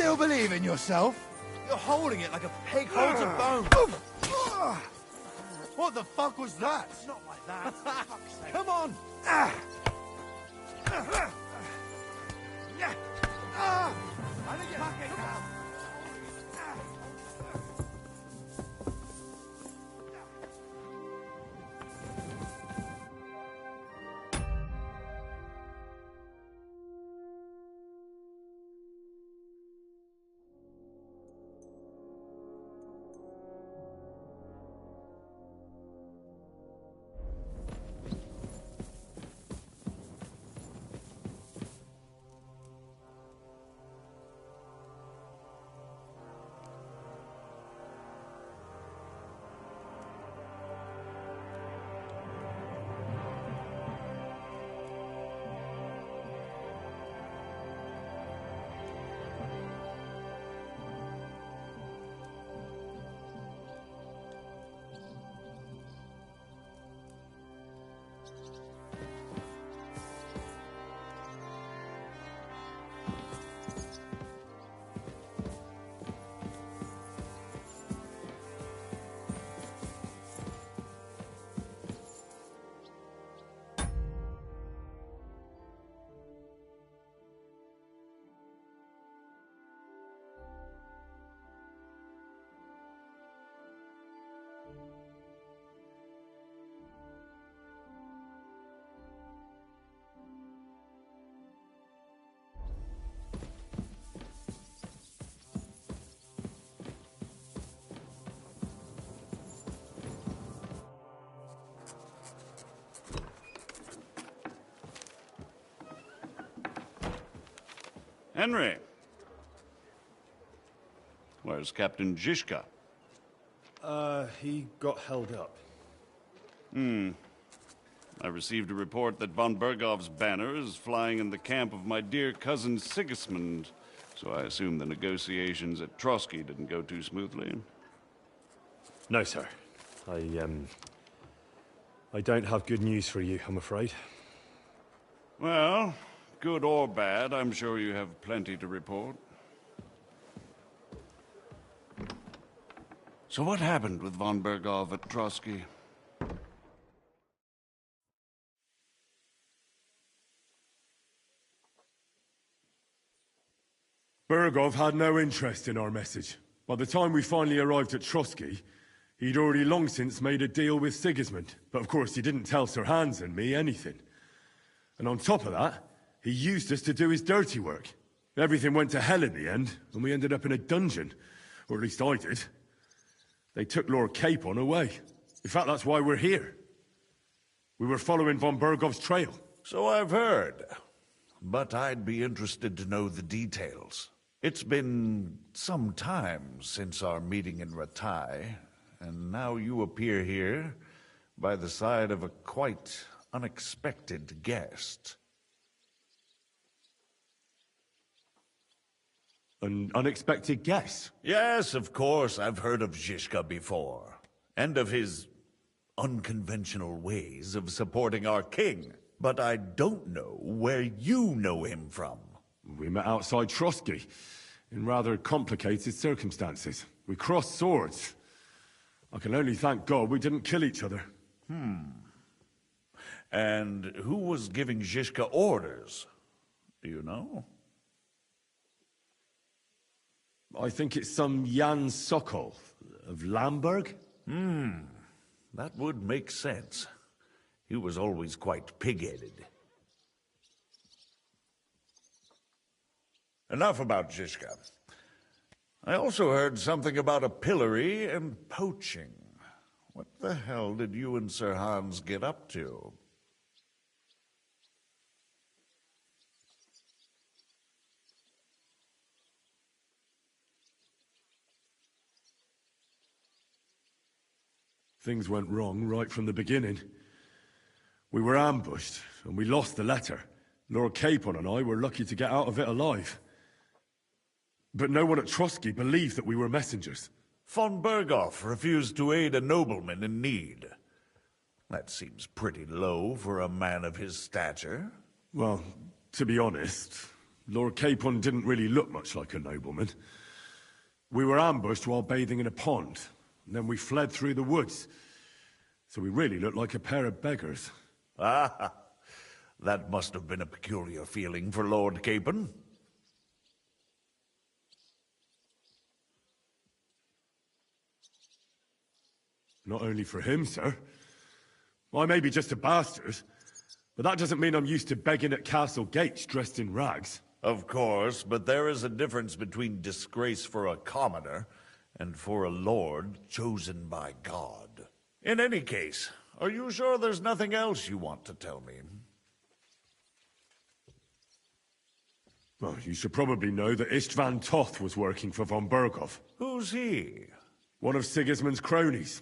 still believe in yourself? You're holding it like a pig holds a bone. What the fuck was that? It's not like that. Fuck's sake. Come on! I think you're out. Henry. Where's Captain Zizka? He got held up. I received a report that von Bergov's banner is flying in the camp of my dear cousin Sigismund, so I assume the negotiations at Trotsky didn't go too smoothly. No, sir. I don't have good news for you, I'm afraid. Well, good or bad, I'm sure you have plenty to report. So what happened with von Bergov at Trotsky? Bergov had no interest in our message. By the time we finally arrived at Trotsky, he'd already long since made a deal with Sigismund. But of course, he didn't tell Sir Hans and me anything. And on top of that, he used us to do his dirty work. Everything went to hell in the end, and we ended up in a dungeon. Or at least I did. They took Lord Capon away. In fact, that's why we're here. We were following von Bergov's trail. So I've heard. But I'd be interested to know the details. It's been some time since our meeting in Ratai, and now you appear here by the side of a quite unexpected guest. An unexpected guest? Yes, of course, I've heard of Zizka before, and of his unconventional ways of supporting our king. But I don't know where you know him from. We met outside Trotsky, in rather complicated circumstances. We crossed swords. I can only thank God we didn't kill each other. And who was giving Zizka orders? Do you know? I think it's some Jan Sokol of Lamberg. That would make sense. He was always quite pig-headed. Enough about Zizka. I also heard something about a pillory and poaching. What the hell did you and Sir Hans get up to? Things went wrong right from the beginning. We were ambushed, and we lost the letter. Lord Capon and I were lucky to get out of it alive. But no one at Trotsky believed that we were messengers. Von Bergov refused to aid a nobleman in need. That seems pretty low for a man of his stature. Well, to be honest, Lord Capon didn't really look much like a nobleman. We were ambushed while bathing in a pond, and then we fled through the woods. So we really looked like a pair of beggars. Ah, that must have been a peculiar feeling for Lord Capon. Not only for him, sir. I may be just a bastard, but that doesn't mean I'm used to begging at castle gates dressed in rags. Of course, but there is a difference between disgrace for a commoner and for a lord chosen by God. In any case, are you sure there's nothing else you want to tell me? Well, you should probably know that Istvan Toth was working for von Berghoff. Who's he? One of Sigismund's cronies.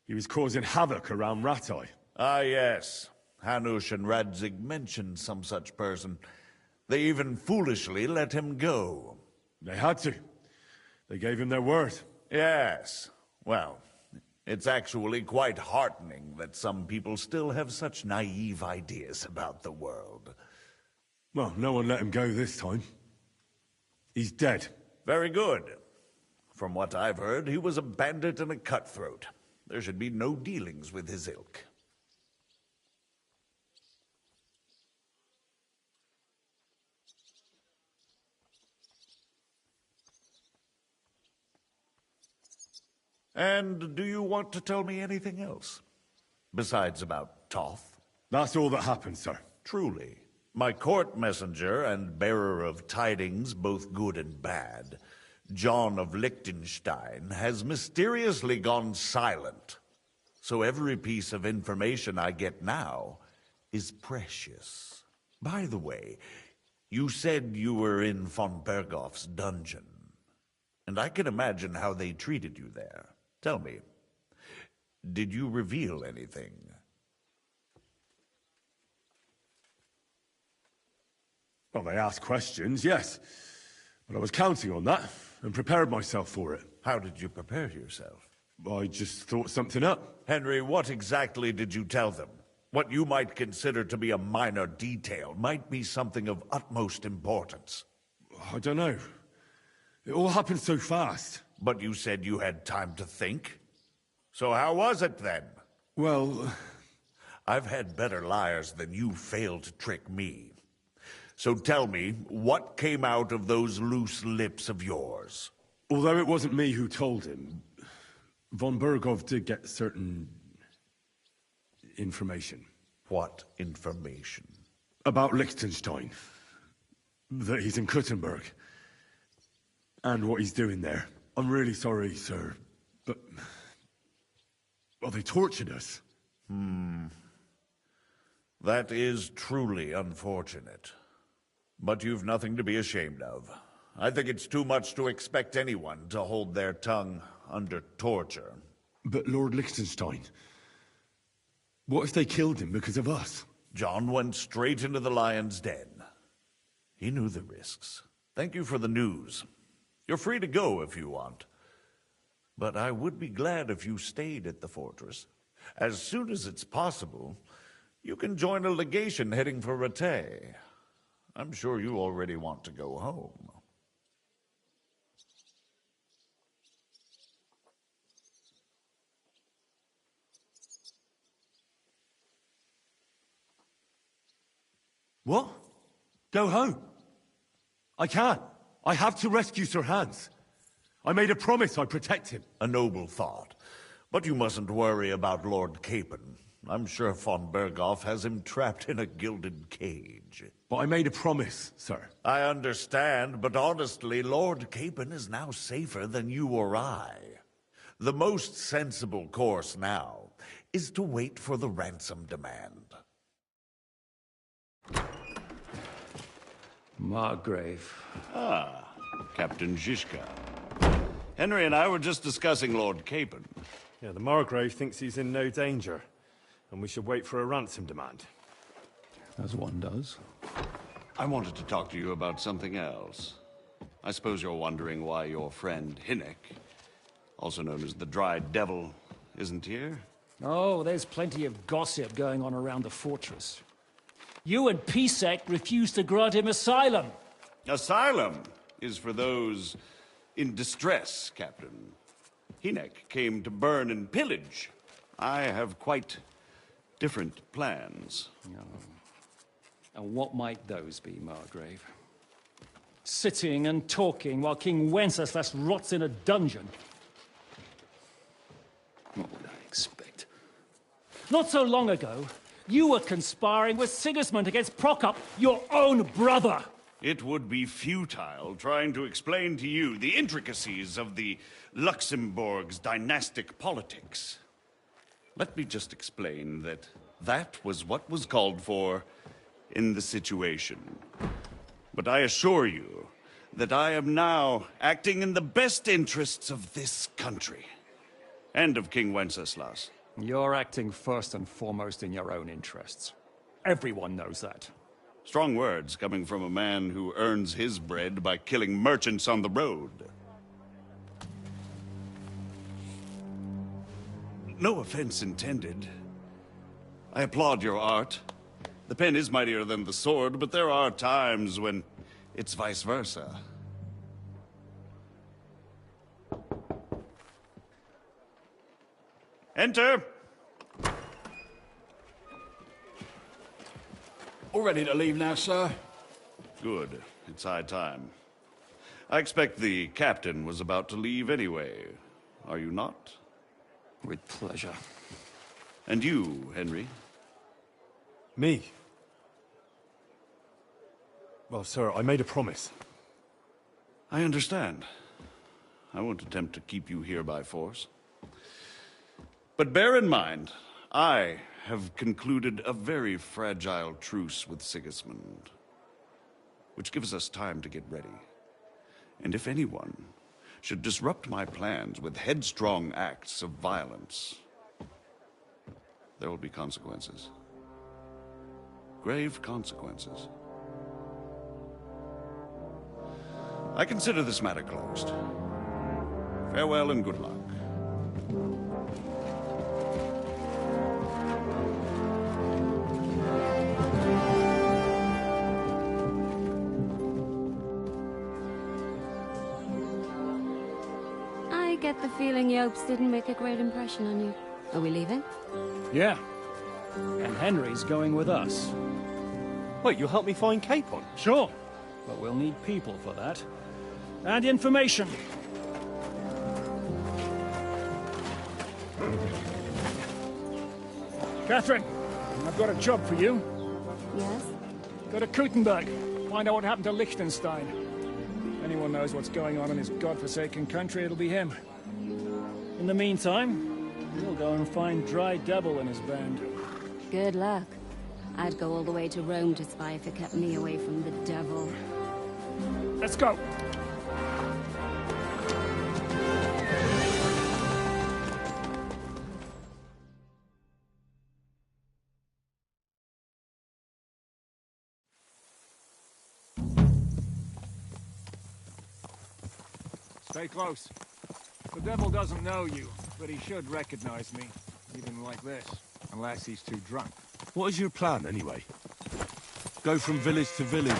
He was causing havoc around Rattay. Ah, yes. Hanush and Radzig mentioned some such person. They even foolishly let him go. They had to. They gave him their word. Yes. Well, it's actually quite heartening that some people still have such naive ideas about the world. Well, no one let him go this time. He's dead. Very good. From what I've heard, he was a bandit and a cutthroat. There should be no dealings with his ilk. And do you want to tell me anything else? Besides about Toth? That's all that happened, sir. Truly. My court messenger and bearer of tidings, both good and bad, John of Liechtenstein, has mysteriously gone silent. So every piece of information I get now is precious. By the way, you said you were in von Berghoff's dungeon. And I can imagine how they treated you there. Tell me, did you reveal anything? Well, they asked questions, yes. But I was counting on that, and prepared myself for it. How did you prepare yourself? I just thought something up. Henry, what exactly did you tell them? What you might consider to be a minor detail might be something of utmost importance. I don't know. It all happened so fast. But you said you had time to think. So how was it then? Well, I've had better liars than you failed to trick me. So tell me, what came out of those loose lips of yours? although it wasn't me who told him, von Berghoff did get certain information. What information? About Liechtenstein. That he's in Kuttenberg. And what he's doing there. I'm really sorry, sir, but... well, they tortured us. That is truly unfortunate. But you've nothing to be ashamed of. I think it's too much to expect anyone to hold their tongue under torture. But Lord Liechtenstein... what if they killed him because of us? John went straight into the lion's den. He knew the risks. Thank you for the news. You're free to go if you want. But I would be glad if you stayed at the fortress. As soon as it's possible, you can join a legation heading for Rattay. I'm sure you already want to go home. What? Go home? I can't. I have to rescue Sir Hans. I made a promise I'd protect him. A noble thought. But you mustn't worry about Lord Capon. I'm sure von Berghoff has him trapped in a gilded cage. But I made a promise, sir. I understand, but honestly, Lord Capon is now safer than you or I. The most sensible course now is to wait for the ransom demand. Margrave. Ah, Captain Zizka. Henry and I were just discussing Lord Capon. Yeah, the Margrave thinks he's in no danger, and we should wait for a ransom demand. As one does. I wanted to talk to you about something else. I suppose you're wondering why your friend Hinnek, also known as the Dried Devil, isn't here? Oh, there's plenty of gossip going on around the fortress. You and Pisek refused to grant him asylum. Asylum is for those in distress, Captain. Hinek came to burn and pillage. I have quite different plans. And what might those be, Margrave? Sitting and talking while King Wenceslas rots in a dungeon. What would I expect? Not so long ago, you were conspiring with Sigismund against Prokop, your own brother. It would be futile trying to explain to you the intricacies of the Luxembourg's dynastic politics. Let me just explain that that was what was called for in the situation. But I assure you that I am now acting in the best interests of this country and of King Wenceslas. You're acting first and foremost in your own interests. Everyone knows that. Strong words coming from a man who earns his bread by killing merchants on the road. No offense intended. I applaud your art. The pen is mightier than the sword, but there are times when it's vice versa. Enter! All ready to leave now, sir? Good. It's high time. I expect the captain was about to leave anyway. Are you not? With pleasure. And you, Henry? Me? Well, sir, I made a promise. I understand. I won't attempt to keep you here by force. But bear in mind, I have concluded a very fragile truce with Sigismund, which gives us time to get ready. And if anyone should disrupt my plans with headstrong acts of violence, there will be consequences. Grave consequences. I consider this matter closed. Farewell and good luck. I get the feeling Yopes didn't make a great impression on you. Are we leaving? Yeah. And Henry's going with us. Wait, you'll help me find Capon? Sure. But we'll need people for that. And information. Catherine, I've got a job for you. Yes? Go to Kuttenberg. Find out what happened to Liechtenstein. If anyone knows what's going on in his godforsaken country, it'll be him. In the meantime, we'll go and find Dry Devil and his band. Good luck. I'd go all the way to Rome to spy if it kept me away from the devil. Let's go! Stay close. The devil doesn't know you, but he should recognize me, even like this, unless he's too drunk. What is your plan, anyway? Go from village to village,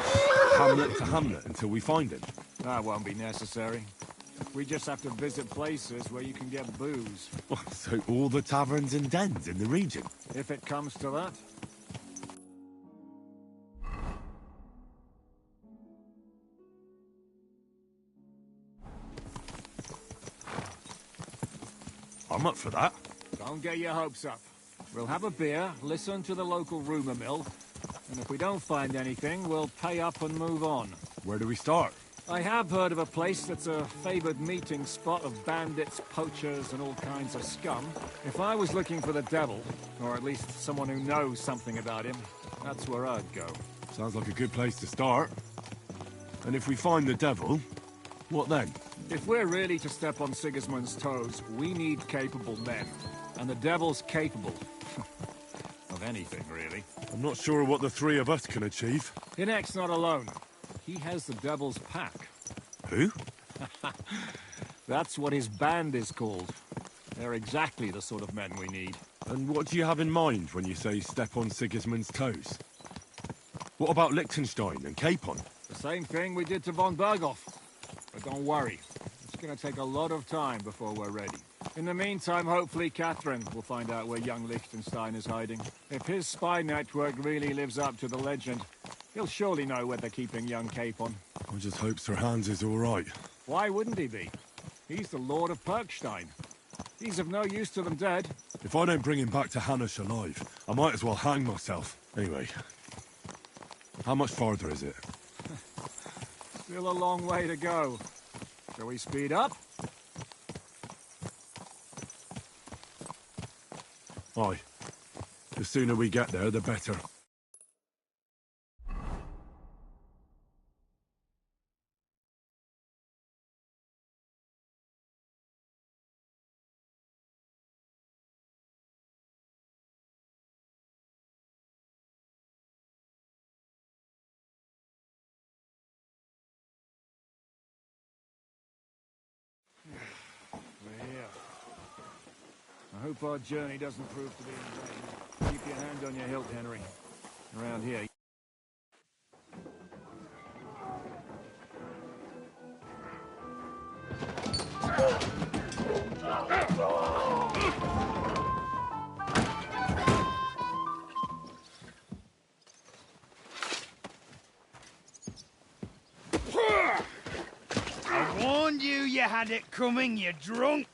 hamlet to hamlet, until we find him? That won't be necessary. We just have to visit places where you can get booze. So all the taverns and dens in the region? If it comes to that. I'm up for that. Don't get your hopes up. We'll have a beer, listen to the local rumor mill, and if we don't find anything, we'll pay up and move on. Where do we start? I have heard of a place that's a favored meeting spot of bandits, poachers, and all kinds of scum. If I was looking for the devil, or at least someone who knows something about him, that's where I'd go. Sounds like a good place to start. And if we find the devil, what then? If we're really to step on Sigismund's toes, we need capable men. And the devil's capable. Of anything, really. I'm not sure what the three of us can achieve. Hinek's not alone. He has the devil's pack. Who? That's what his band is called. They're exactly the sort of men we need. And what do you have in mind when you say step on Sigismund's toes? What about Liechtenstein and Capon? The same thing we did to von Berghoff. But don't worry, it's gonna take a lot of time before we're ready. In the meantime, hopefully Catherine will find out where young Liechtenstein is hiding. If his spy network really lives up to the legend, he'll surely know where they're keeping young Capon. I just hope Sir Hans is all right. Why wouldn't he be? He's the Lord of Perkstein. He's of no use to them dead. If I don't bring him back to Hannish alive, I might as well hang myself. Anyway, how much farther is it? Still a long way to go. Shall we speed up? Aye. The sooner we get there, the better. We're here. I hope our journey doesn't prove to be in vain. Keep your hand on your hilt, Henry. Around here. I warned you you had it coming, you drunk.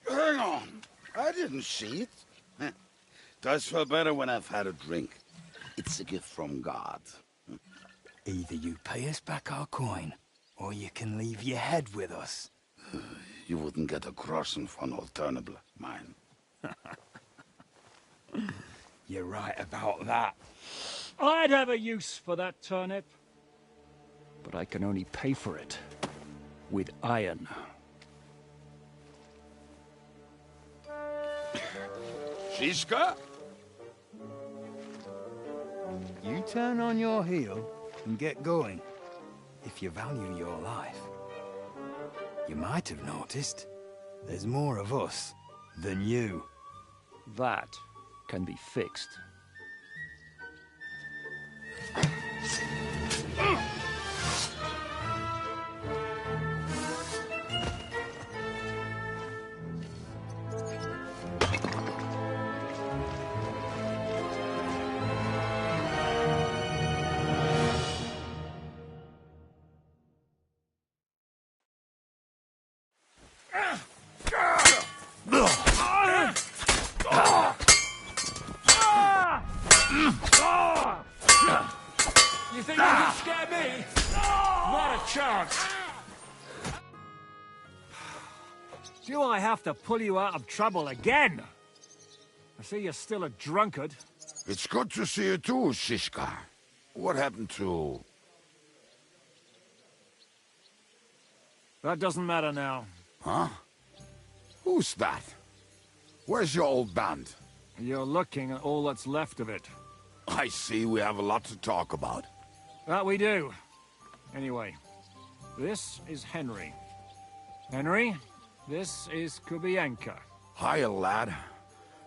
Hang on. I didn't see it. Does feel better when I've had a drink. It's a gift from God. Either you pay us back our coin, or you can leave your head with us. You wouldn't get a crossing for an alternative, mine. You're right about that. I'd have a use for that turnip. But I can only pay for it with iron. Shiska? You turn on your heel and get going, if you value your life. You might have noticed there's more of us than you. That can be fixed. You think you can scare me? Not a chance. Do I have to pull you out of trouble again? I see you're still a drunkard. It's good to see you too, Shishka. What happened to... That doesn't matter now. Huh? Who's that? Where's your old band? You're looking at all that's left of it. I see we have a lot to talk about. That we do. Anyway, this is Henry. Henry, this is Kubienka. Hiya, lad.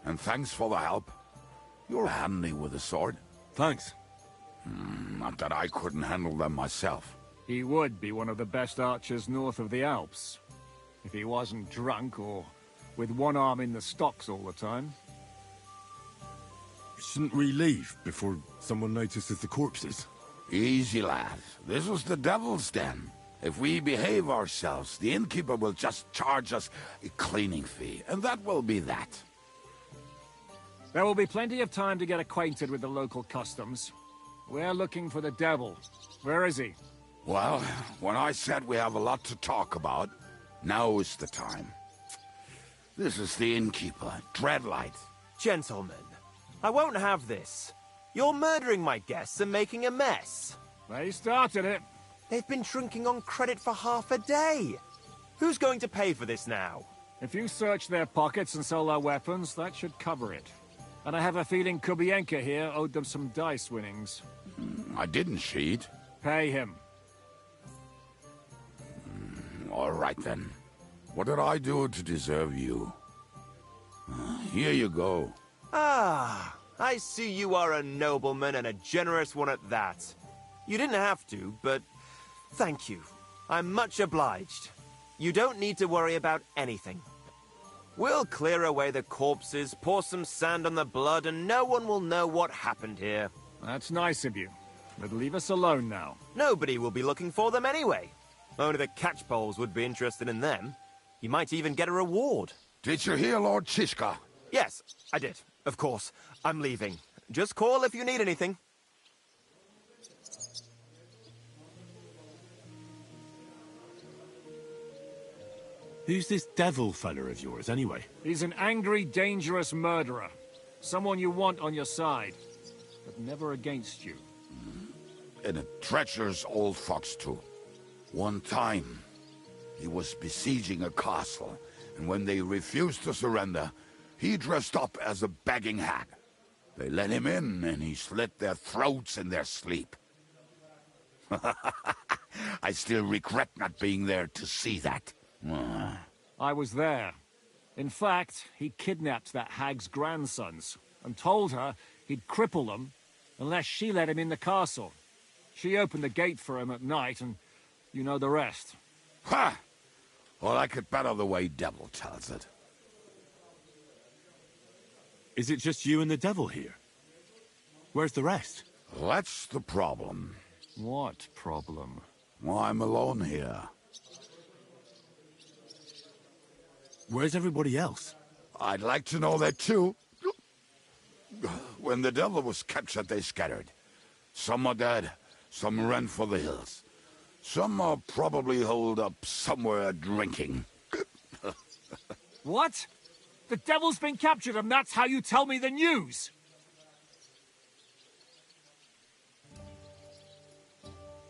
And thanks for the help. You're handy with a sword. Thanks. Not that I couldn't handle them myself. He would be one of the best archers north of the Alps. If he wasn't drunk or with one arm in the stocks all the time. Shouldn't we leave before someone notices the corpses? Easy, lad. This was the devil's den. If we behave ourselves, the innkeeper will just charge us a cleaning fee, and that will be that. There will be plenty of time to get acquainted with the local customs. We're looking for the devil. Where is he? Well, when I said we have a lot to talk about, now is the time. This is the innkeeper, Dreadlight. Gentlemen, I won't have this. You're murdering my guests and making a mess. They started it. They've been drinking on credit for half a day. Who's going to pay for this now? If you search their pockets and sell their weapons, that should cover it. And I have a feeling Kubienka here owed them some dice winnings. I didn't cheat. Pay him. All right, then. What did I do to deserve you? Here you go. Ah, I see you are a nobleman and a generous one at that. You didn't have to, but thank you. I'm much obliged. You don't need to worry about anything. We'll clear away the corpses, pour some sand on the blood, and no one will know what happened here. That's nice of you. But leave us alone now. Nobody will be looking for them anyway. Only the catchpoles would be interested in them. You might even get a reward. Did you hear Lord Chishka? Yes, I did. Of course. I'm leaving. Just call if you need anything. Who's this devil fella of yours, anyway? He's an angry, dangerous murderer. Someone you want on your side, but never against you. And a treacherous old fox, too. One time, he was besieging a castle, and when they refused to surrender, he dressed up as a begging hag. They let him in, and he slit their throats in their sleep. I still regret not being there to see that. I was there. In fact, he kidnapped that hag's grandsons and told her he'd cripple them unless she let him in the castle. She opened the gate for him at night, and you know the rest. Ha! Well, I could better the way Devil tells it. Is it just you and the devil here? Where's the rest? That's the problem. What problem? Well, I'm alone here. Where's everybody else? I'd like to know that too. When the devil was captured, they scattered. Some are dead, some ran for the hills. Some are probably holed up somewhere drinking. What? The devil's been captured and that's how you tell me the news?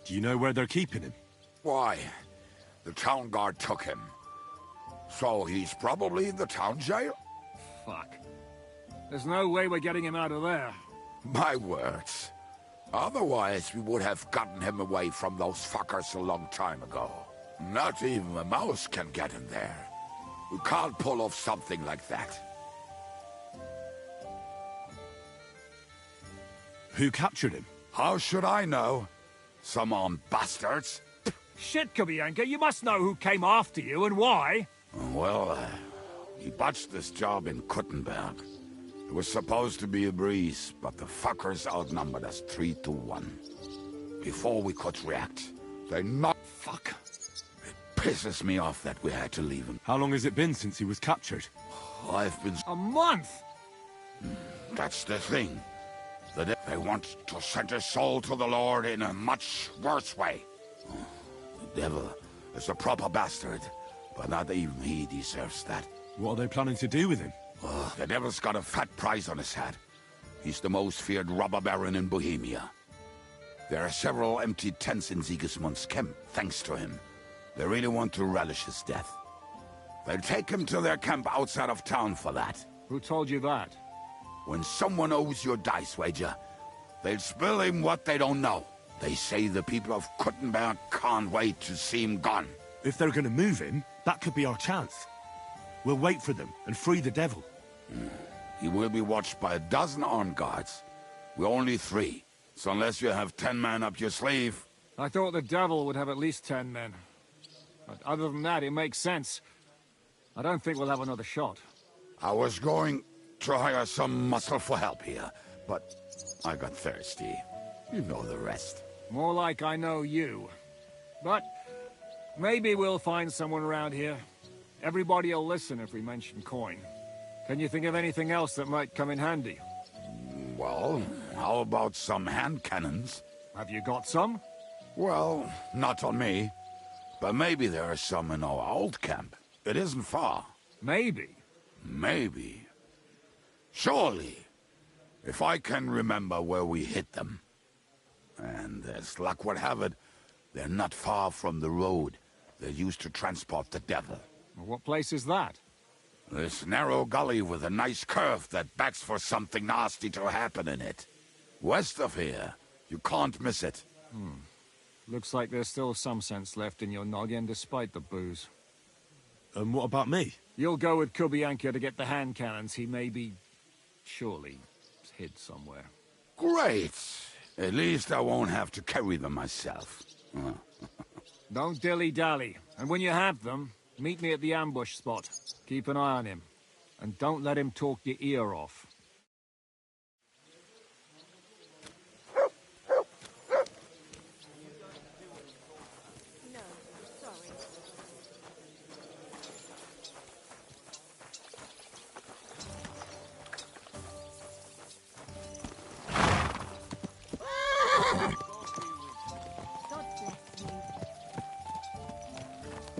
Do you know where they're keeping him? Why? The town guard took him. So he's probably in the town jail? Fuck. There's no way we're getting him out of there. My words. Otherwise, we would have gotten him away from those fuckers a long time ago. Not even a mouse can get him there. We can't pull off something like that. Who captured him? How should I know? Some armed bastards? Shit, Kubianka, you must know who came after you and why. Well, he botched this job in Kuttenberg. It was supposed to be a breeze, but the fuckers outnumbered us 3-1. Before we could react, they knocked... Fuck. It pisses me off that we had to leave him. How long has it been since he was captured? I've been... A month? That's the thing. They want to send his soul to the Lord in a much worse way. The devil is a proper bastard, but not even he deserves that. What are they planning to do with him? The devil's got a fat price on his head. He's the most feared robber baron in Bohemia. There are several empty tents in Sigismund's camp, thanks to him. They really want to relish his death. They'll take him to their camp outside of town for that. Who told you that? When someone owes your dice wager, they'll spill him what they don't know. They say the people of Kuttenberg can't wait to see him gone. If they're gonna move him, that could be our chance. We'll wait for them and free the devil. He will be watched by a dozen armed guards. We're only 3, so unless you have 10 men up your sleeve... I thought the devil would have at least 10 men. But other than that, it makes sense. I don't think we'll have another shot. I was going to hire some muscle for help here, but I got thirsty. You know the rest. More like I know you. But maybe we'll find someone around here. Everybody will listen if we mention coin. Can you think of anything else that might come in handy? Well, how about some hand cannons? Have you got some? Well, not on me. But maybe there are some in our old camp. It isn't far. Maybe? Maybe. Surely. If I can remember where we hid them. And as luck would have it, they're not far from the road they used to transport the devil. What place is that? This narrow gully with a nice curve that begs for something nasty to happen in it. West of here. You can't miss it. Looks like there's still some sense left in your noggin despite the booze. And what about me? You'll go with Kubianka to get the hand cannons he may be... surely... hid somewhere. Great! At least I won't have to carry them myself. Don't dilly-dally. And when you have them, meet me at the ambush spot. Keep an eye on him. And don't let him talk your ear off.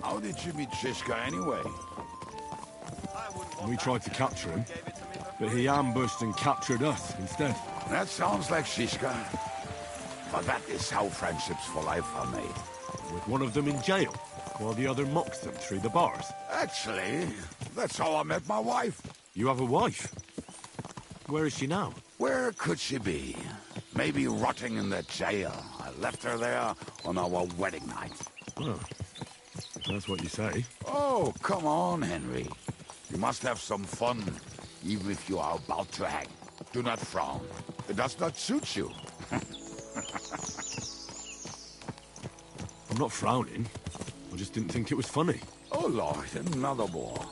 How did you meet Shishka anyway? We tried to capture him, but he ambushed and captured us instead. That sounds like Shishka. But that is how friendships for life are made. With one of them in jail, while the other mocks them through the bars. Actually, that's how I met my wife. You have a wife? Where is she now? Where could she be? Maybe rotting in the jail. I left her there on our wedding night. Oh, if that's what you say. Oh, come on, Henry. You must have some fun, even if you are about to hang. Do not frown. It does not suit you. I'm not frowning. I just didn't think it was funny. Oh, Lord, another bore.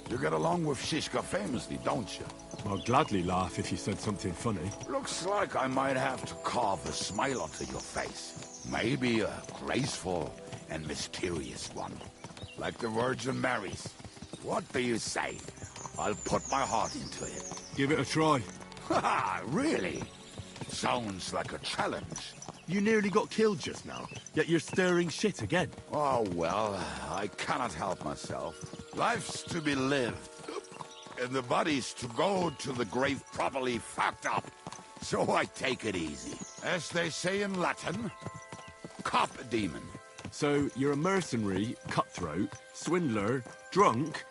You get along with Shishka famously, don't you? I'll gladly laugh if you said something funny. Looks like I might have to carve a smile onto your face. Maybe a graceful and mysterious one. Like the Virgin Mary's. What do you say? I'll put my heart into it. Give it a try. Haha, really? Sounds like a challenge. You nearly got killed just now, yet you're stirring shit again. Oh, well, I cannot help myself. Life's to be lived, and the body's to go to the grave properly fucked up. So I take it easy. As they say in Latin, cop a demon. So you're a mercenary, cutthroat, swindler, drunk,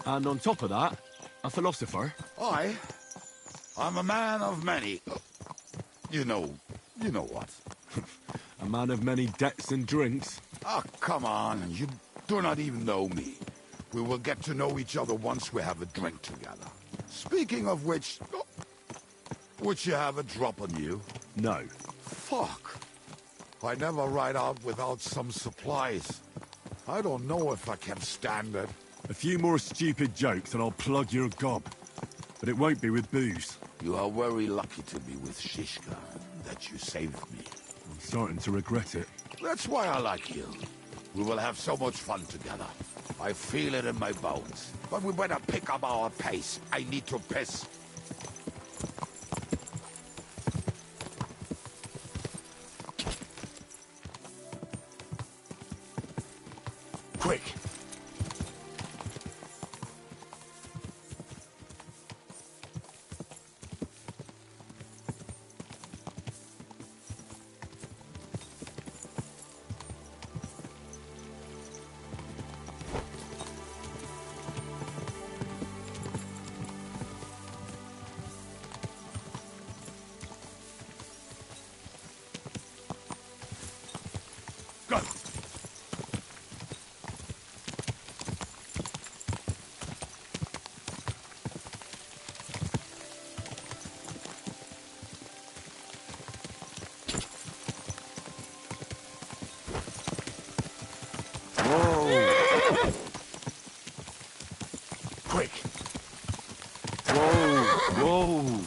and on top of that, a philosopher? I'm a man of many... You know what. A man of many debts and drinks? Oh, come on. You do not even know me. We will get to know each other once we have a drink together. Speaking of which... Would you have a drop on you? No. Fuck. I never ride out without some supplies. I don't know if I can stand it. A few more stupid jokes and I'll plug your gob. But it won't be with booze. You are very lucky to be with Shishka, that you saved me. I'm starting to regret it. That's why I like you. We will have so much fun together. I feel it in my bones. But we better pick up our pace. I need to piss. Quick! Go! Quick! Whoa!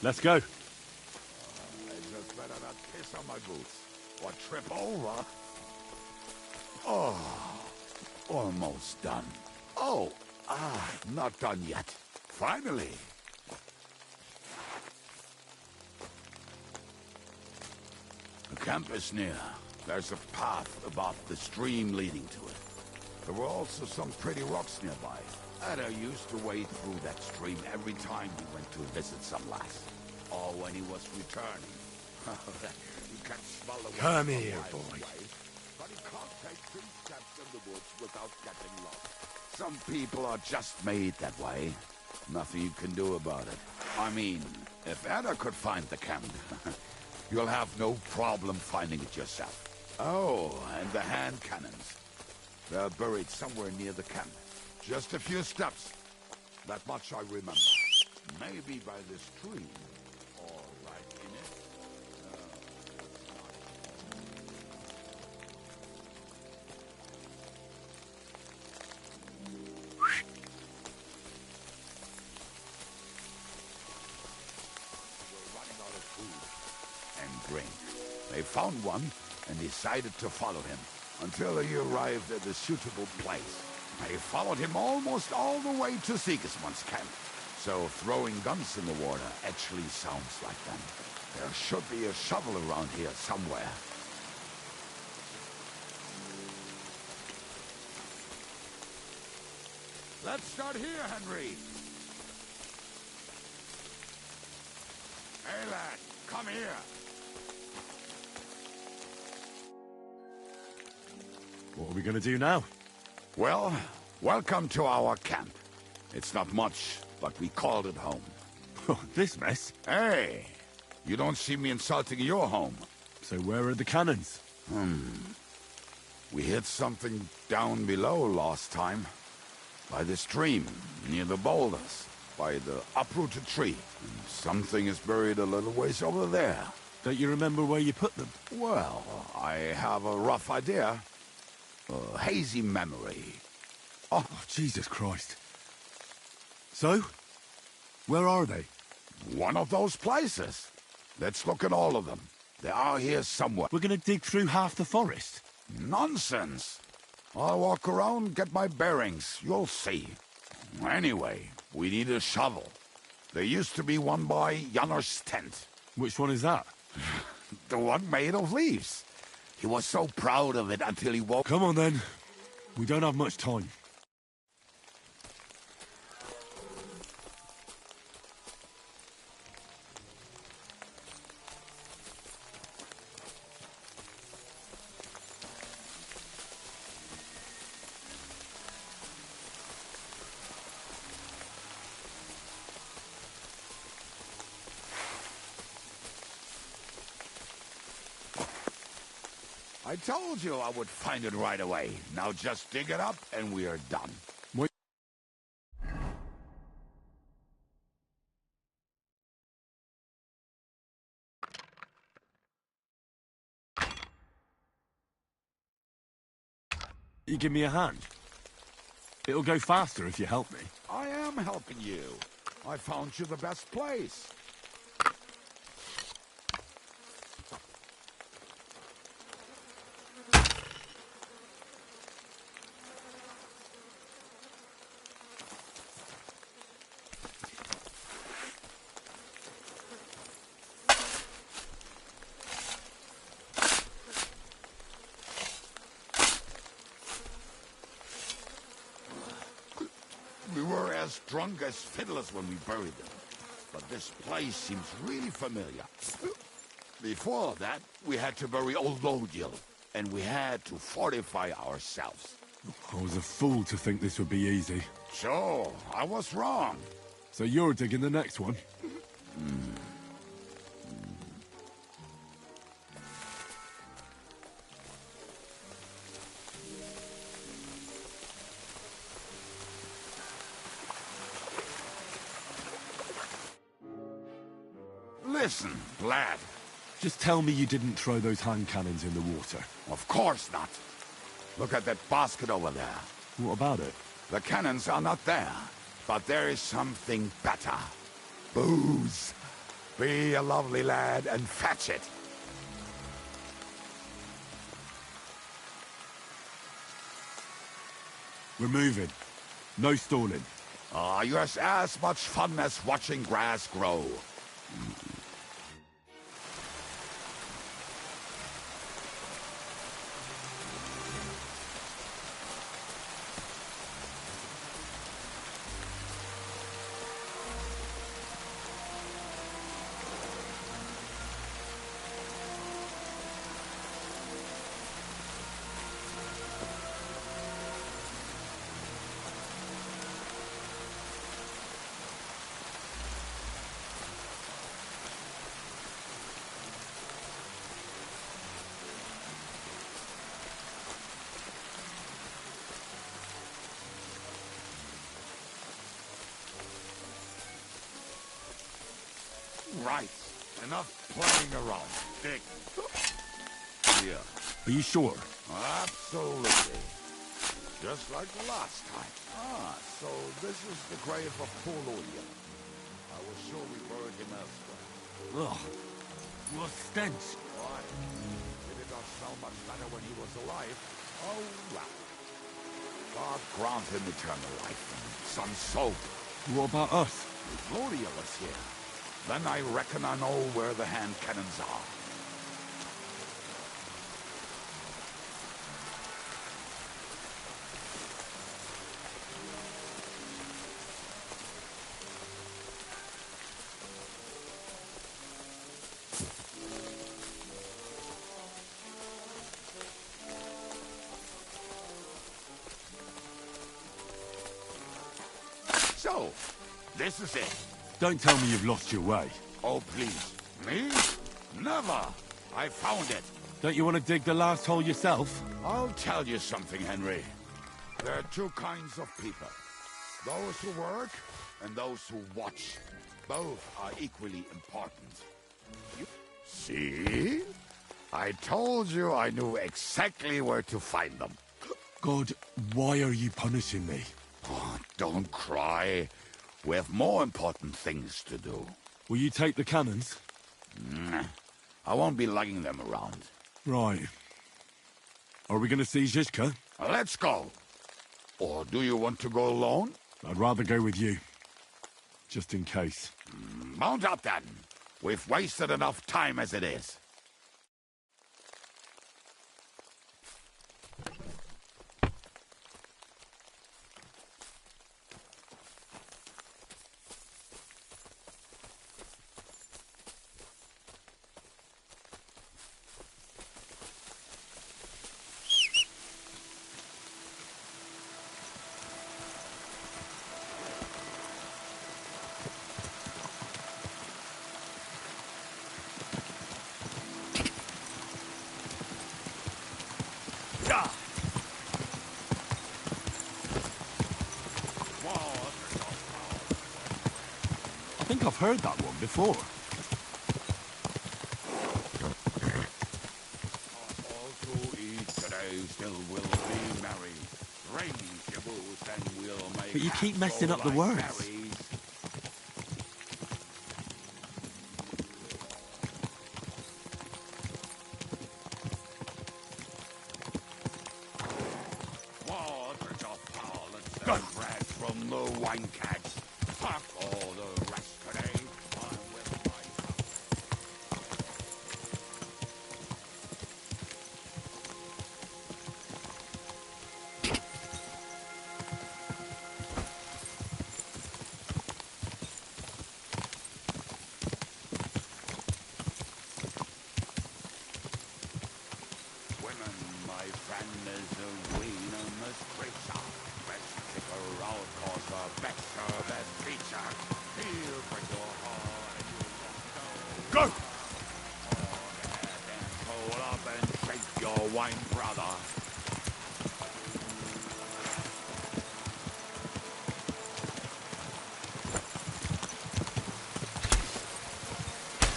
Let's go. I just better not piss on my boots or trip over. Oh, almost done. Oh, not done yet. Finally. The camp is near. There's a path above the stream leading to it. There were also some pretty rocks nearby. Ada used to wade through that stream every time he went to visit some lass. Or when he was returning. You can smell the Come wind here, from boy. miles away, but he can't take 3 steps in the woods without getting lost. Some people are just made that way. Nothing you can do about it. I mean, if Ada could find the camp, you'll have no problem finding it yourself. Oh, and the hand cannons. They're buried somewhere near the camp. Just a few steps. That much I remember. Maybe by this tree. Or right in it. We're running out of food and drink. They found one and decided to follow him until he arrived at a suitable place. They followed him almost all the way to Sigismund's camp. So throwing guns in the water actually sounds like them. There should be a shovel around here somewhere. Let's start here, Henry. Hey, lad, come here. What are we gonna do now? Well, welcome to our camp. It's not much, but we called it home. This mess? Hey, you don't see me insulting your home. So where are the cannons? We hit something down below last time. By the stream, near the boulders, by the uprooted tree. And something is buried a little ways over there. Don't you remember where you put them? Well, I have a rough idea. A hazy memory. Oh, Jesus Christ. So? Where are they? One of those places. Let's look at all of them. They are here somewhere. We're gonna dig through half the forest. Nonsense. I'll walk around, get my bearings. You'll see. Anyway, we need a shovel. There used to be one by Janner's tent. Which one is that? The one made of leaves. He was so proud of it until he woke... Come on, then. We don't have much time. I told you I would find it right away. Now just dig it up and we are done. Wait. You give me a hand? It'll go faster if you help me. I am helping you. I found you the best place. We were as drunk as fiddlers when we buried them. But this place seems really familiar. Before that, we had to bury old Lodil, and we had to fortify ourselves. I was a fool to think this would be easy. So, I was wrong. So you're digging the next one? Listen, lad. Just tell me you didn't throw those hand cannons in the water. Of course not. Look at that basket over there. What about it? The cannons are not there, but there is something better. Booze. Be a lovely lad and fetch it. We're moving. No stalling. You're as much fun as watching grass grow. right. Enough playing around. Dig. Here. Are you sure? Absolutely. Just like the last time. Ah, so this is the grave of poor William. I was sure we buried him elsewhere. Ugh. What stench. Why? Did it not smell much better when he was alive? Oh, well. God grant him eternal life and some soap. What about us? Gloria was here. Then I reckon I know where the hand cannons are. So, this is it. Don't tell me you've lost your way. Oh, please. Me? Never. I found it. Don't you want to dig the last hole yourself? I'll tell you something, Henry. There are two kinds of people. Those who work and those who watch. Both are equally important. See? I told you I knew exactly where to find them. God, why are you punishing me? Oh, don't cry. We have more important things to do. Will you take the cannons? Nah, I won't be lugging them around. Right. Are we going to see Zizka? Let's go. Or do you want to go alone? I'd rather go with you. Just in case. Mount up then. We've wasted enough time as it is. I think I've heard that one before. All who eat today still will be merry. Raise your boots and we'll make. But you keep messing up the like words. berries. Waters of power and bread from the wine kegs. Fuck all the rest today. I'm with my women, my friend, is a venomous creature. Best kicker out, cause a better, best feature. He'll break your heart and you won't know. Go! Then pull up and shake your wine, brother.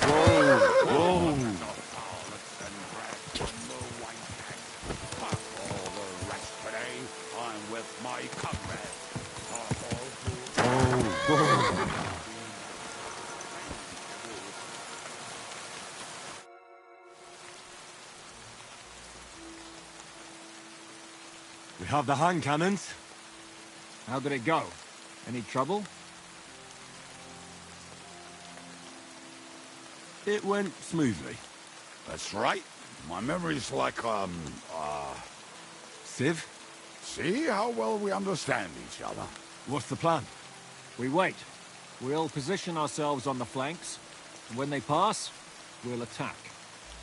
Whoa! I'm with my comrades. We have the hand cannons. How did it go? Any trouble? It went smoothly. That's right. My memory's like, Civ, see how well we understand each other. what's the plan? We wait. We'll position ourselves on the flanks, and when they pass, we'll attack.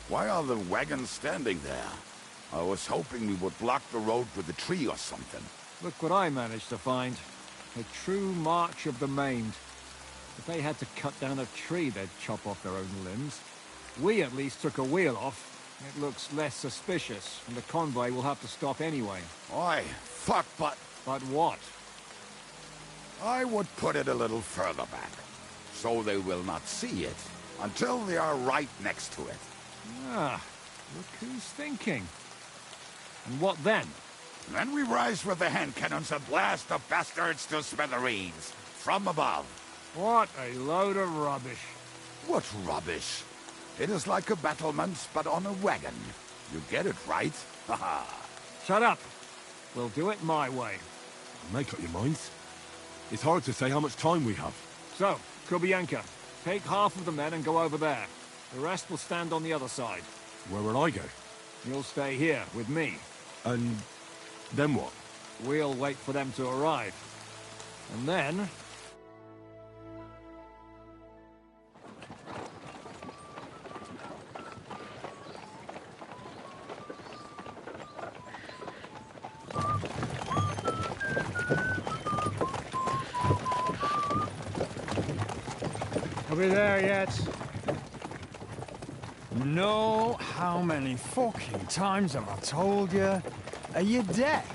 Why are the wagons standing there? I was hoping we would block the road with a tree or something. Look what I managed to find. A true march of the maimed. If they had to cut down a tree, they'd chop off their own limbs. We at least took a wheel off. It looks less suspicious, and the convoy will have to stop anyway. Oi, fuck, but But what? I would put it a little further back, so they will not see it. until they are right next to it. Ah, look who's thinking. And what then? Then we rise with the hand cannons and blast the bastards to smithereens, from above. What a load of rubbish. What rubbish? It is like a battlement, but on a wagon. You get it right? Haha. Shut up. We'll do it my way. Make up your minds. It's hard to say how much time we have. So, Kubianka, take half of the men and go over there. The rest will stand on the other side. Where will I go? You'll stay here with me. And then what? We'll wait for them to arrive. And then... Are we there yet? No, how many fucking times have I told you? Are you deaf?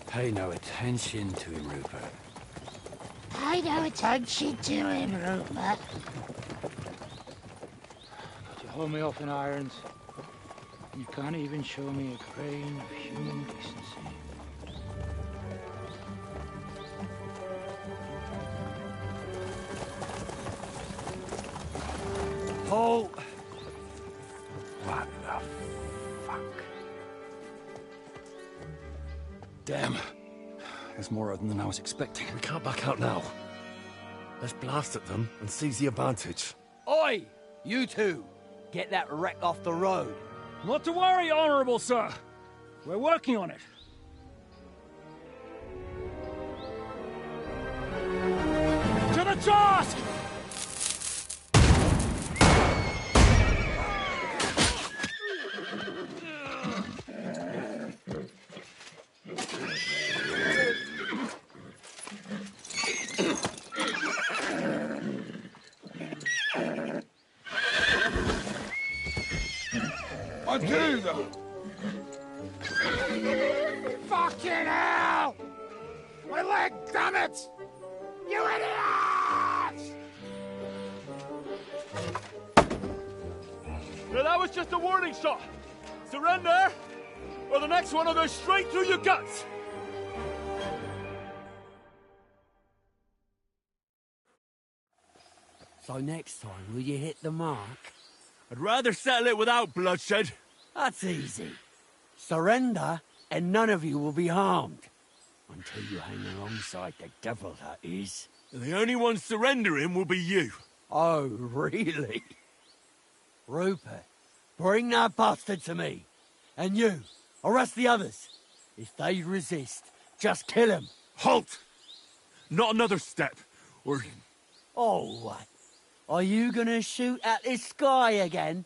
Pay no attention to him, Rupert. Pay no attention to him, Rupert. You hold me up in irons. You can't even show me a grain of human decency. Oh! What the fuck? Damn. There's more of them than I was expecting. We can't back out now. Let's blast at them and seize the advantage. Oi! You two! Get that wreck off the road. Not to worry, Honourable Sir. We're working on it. To the task! I do, though. Fucking hell! My leg, damn it! You idiots! Now that was just a warning shot. Surrender, or the next one will go straight through your guts. So next time, will you hit the mark? I'd rather settle it without bloodshed. That's easy. Surrender, and none of you will be harmed. Until you hang alongside the devil, that is. The only one surrendering will be you. Oh, really? Rupert, bring that bastard to me. And you, arrest the others. If they resist, just kill them. Halt! Not another step, or... Oh, what? Are you gonna shoot at this sky again?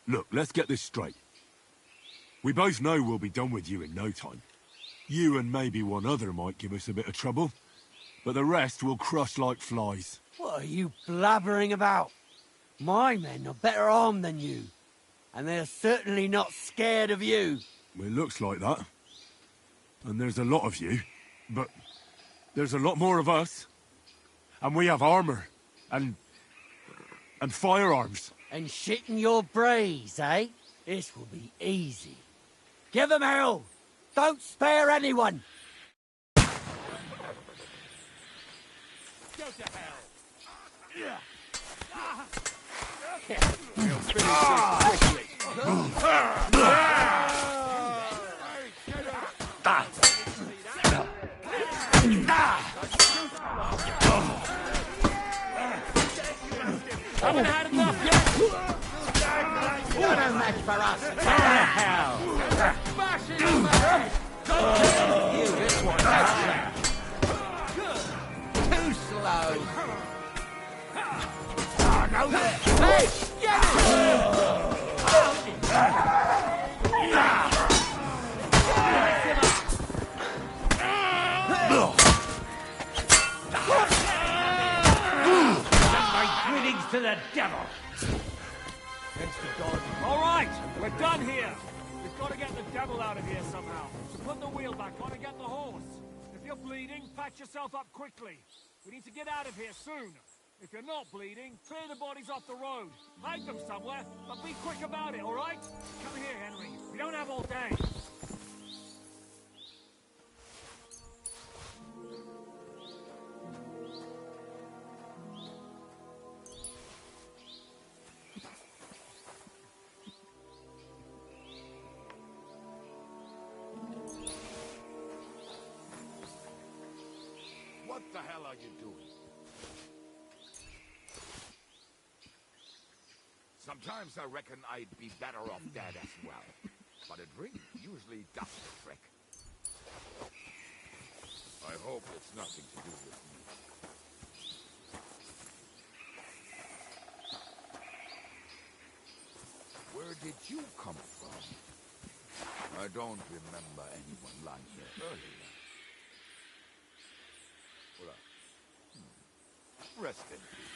Look, let's get this straight. We both know we'll be done with you in no time. You and maybe one other might give us a bit of trouble, but the rest will crush like flies. What are you blabbering about? My men are better armed than you, and they're certainly not scared of you. Well, it looks like that. And there's a lot of you, but there's a lot more of us. And we have armor, and firearms. And shit in your brains, eh? This will be easy. Give them hell! Don't spare anyone! Go to hell! We'll finish this quickly. Haven't had enough yet! What a match for us! Hell! Smash it in the head! You, this one, too slow! Oh, no! Hey! Get Greetings to the devil! All right, we're done here. The We've got to get the devil out of here somehow. So put the wheel back on and get the horse. If you're bleeding, patch yourself up quickly. We need to get out of here soon. If you're not bleeding, clear the bodies off the road. Hide them somewhere, but be quick about it, all right? Come here, Henry. We don't have all day. What the hell are you doing? Sometimes I reckon I'd be better off dead as well. But a drink usually does the trick. I hope it's nothing to do with me. Where did you come from? I don't remember anyone lying here earlier. Rest in peace.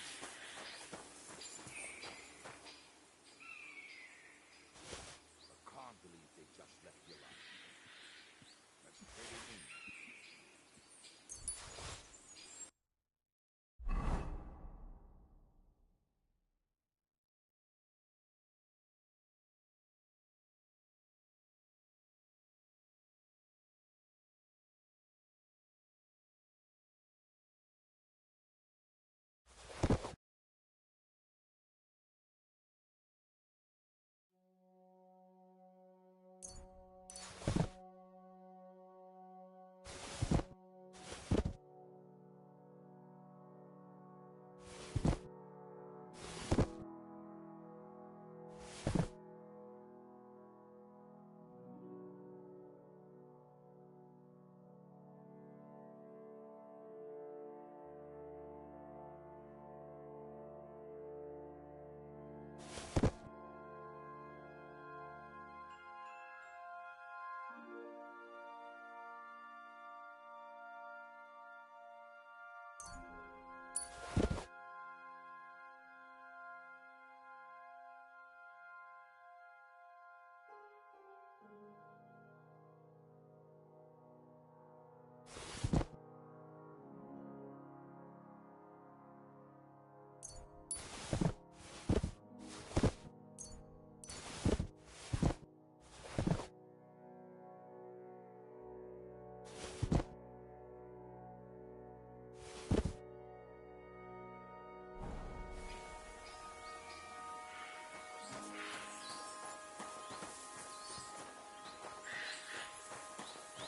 I can't believe they just left you alive. That's pretty mean.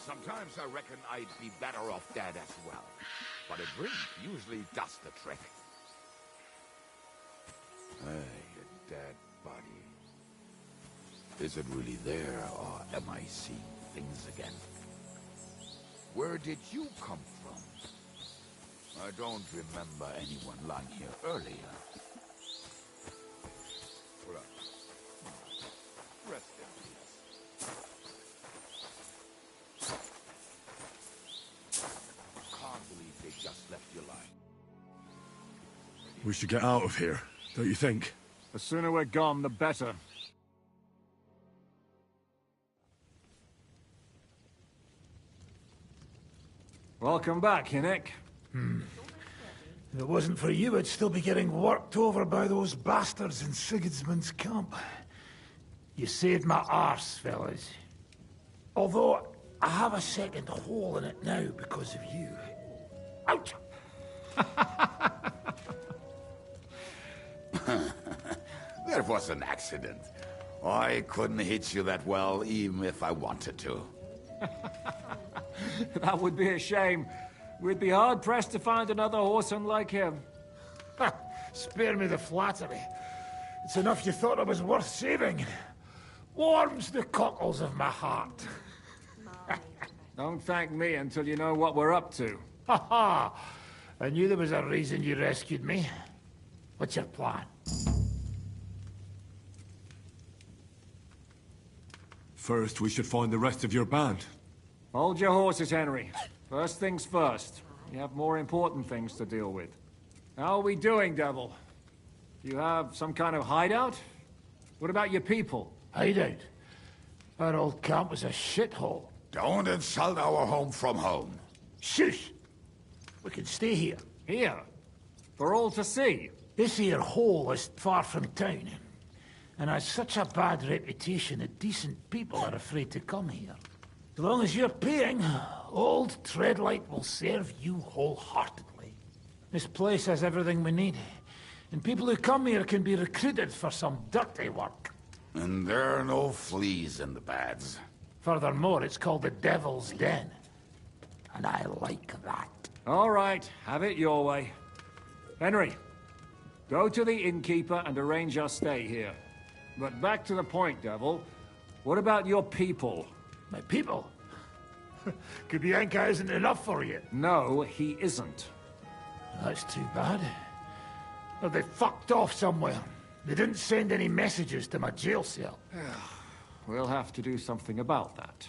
Sometimes I reckon I'd be better off dead as well. But a drink usually does the trick. Hey, a dead body. Is it really there, or am I seeing things again? Where did you come from? I don't remember anyone lying here earlier. Rest in peace. Can't believe they just left you lying. We should get out of here, don't you think? The sooner we're gone, the better. Welcome back, Hinnick. If it wasn't for you, I'd still be getting worked over by those bastards in Sigismund's camp. You saved my arse, fellas. Although, I have a second hole in it now because of you. Ouch! That was an accident. I couldn't hit you that well, even if I wanted to. That would be a shame. We'd be hard-pressed to find another horse unlike him. Spare me the flattery. It's enough you thought I was worth saving. Warms the cockles of my heart. Don't thank me until you know what we're up to. Ha ha! I knew there was a reason you rescued me. What's your plan? First, we should find the rest of your band. Hold your horses, Henry. First things first. You have more important things to deal with. How are we doing, Devil? Do you have some kind of hideout? What about your people? Hideout? Our old camp was a shithole. Don't insult our home from home. Shush! We can stay here. Here? For all to see? This here hole is far from town, and has such a bad reputation that decent people are afraid to come here. As long as you're paying, old Treadlight will serve you wholeheartedly. This place has everything we need, and people who come here can be recruited for some dirty work. And there are no fleas in the beds. Furthermore, it's called the Devil's Den, and I like that. All right, have it your way. Henry, go to the innkeeper and arrange our stay here. But back to the point, Devil. What about your people? My people? Kubienka isn't enough for you. No, he isn't. That's too bad. Well, they fucked off somewhere. They didn't send any messages to my jail cell. We'll have to do something about that.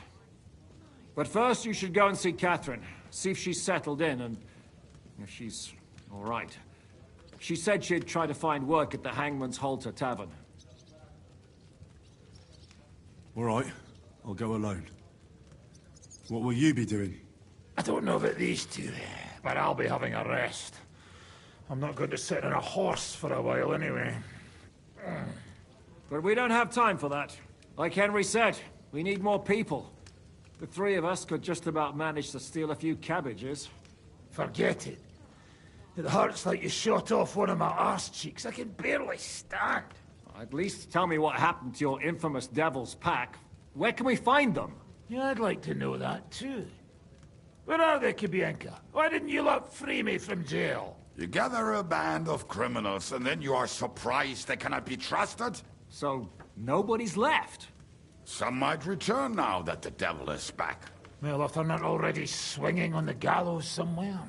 But first, you should go and see Catherine. See if she's settled in and if she's all right. She said she'd try to find work at the Hangman's Halter Tavern. All right, I'll go alone. What will you be doing? I don't know about these two, but I'll be having a rest. I'm not going to sit on a horse for a while anyway. But we don't have time for that. Like Henry said, we need more people. The three of us could just about manage to steal a few cabbages. Forget it. It hurts like you shot off one of my arse cheeks. I can barely stand. At least tell me what happened to your infamous Devil's Pack. Where can we find them? Yeah, I'd like to know that too. Where are they, Kubienka? Why didn't you lot free me from jail? You gather a band of criminals and then you are surprised they cannot be trusted? So, nobody's left? Some might return now that the devil is back. Well, if they're not already swinging on the gallows somewhere.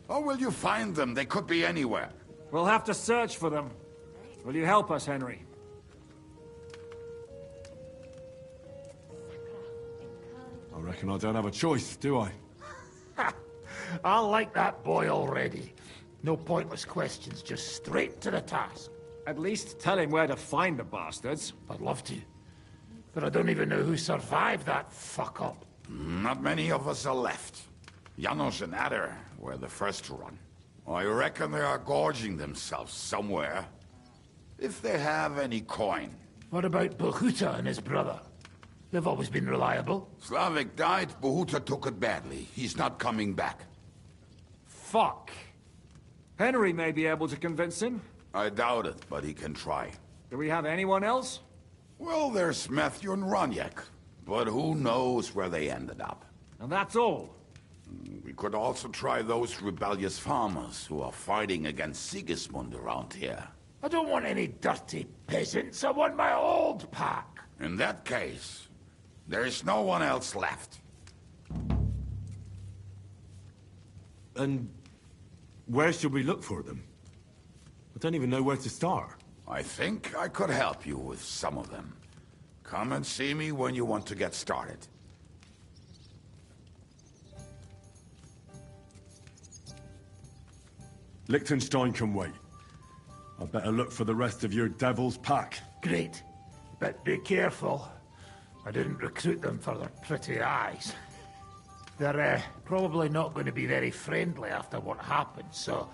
How will you find them? They could be anywhere. We'll have to search for them. Will you help us, Henry? I reckon I don't have a choice, do I? I like that boy already. No pointless questions, just straight to the task. At least tell him where to find the bastards. I'd love to. But I don't even know who survived that fuck-up. Not many of us are left. Janos and Adder were the first to run. I reckon they are gorging themselves somewhere. If they have any coin. What about Bohuta and his brother? They've always been reliable. Slavik died, Bohuta took it badly. He's not coming back. Fuck. Henry may be able to convince him. I doubt it, but he can try. Do we have anyone else? Well, there's Matthew and Roniek. But who knows where they ended up. And that's all. We could also try those rebellious farmers who are fighting against Sigismund around here. I don't want any dirty peasants. I want my old pack. In that case, there is no one else left. And where should we look for them? I don't even know where to start. I think I could help you with some of them. Come and see me when you want to get started. Liechtenstein can wait. I better look for the rest of your devil's pack. Great. But be careful. I didn't recruit them for their pretty eyes. They're probably not going to be very friendly after what happened, so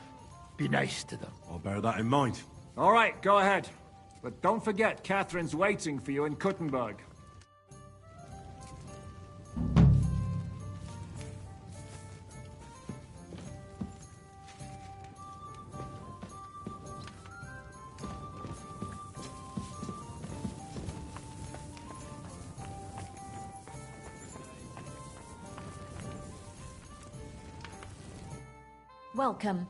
be nice to them. I'll bear that in mind. All right, go ahead. But don't forget, Catherine's waiting for you in Kuttenberg. Welcome.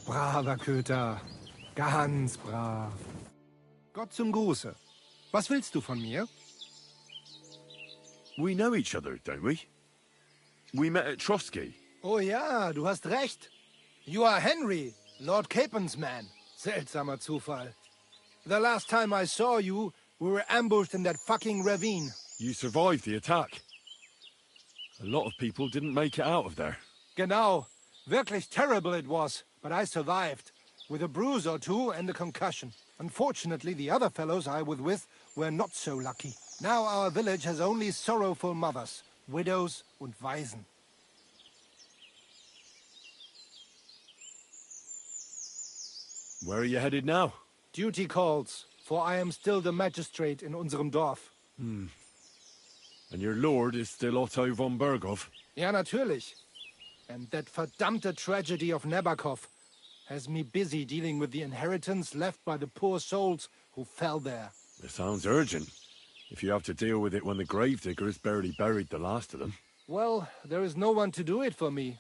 Braver Köter. Ganz brav. Gott zum Gruße. Was willst du von mir? We know each other, don't we? We met at Trotsky. Oh ja, du hast recht. You are Henry, Lord Capen's man. Seltsamer Zufall. The last time I saw you, we were ambushed in that fucking ravine. You survived the attack. A lot of people didn't make it out of there. Genau. Wirklich terrible it was, but I survived. With a bruise or two and a concussion. Unfortunately, the other fellows I was with were not so lucky. Now our village has only sorrowful mothers, widows und Waisen. Where are you headed now? Duty calls, for I am still the magistrate in unserem Dorf. And your lord is still Otto von Berghoff? Ja, natürlich. And that verdammte tragedy of Nabokov has me busy dealing with the inheritance left by the poor souls who fell there. It sounds urgent. If you have to deal with it when the gravediggers barely buried the last of them. Well, there is no one to do it for me.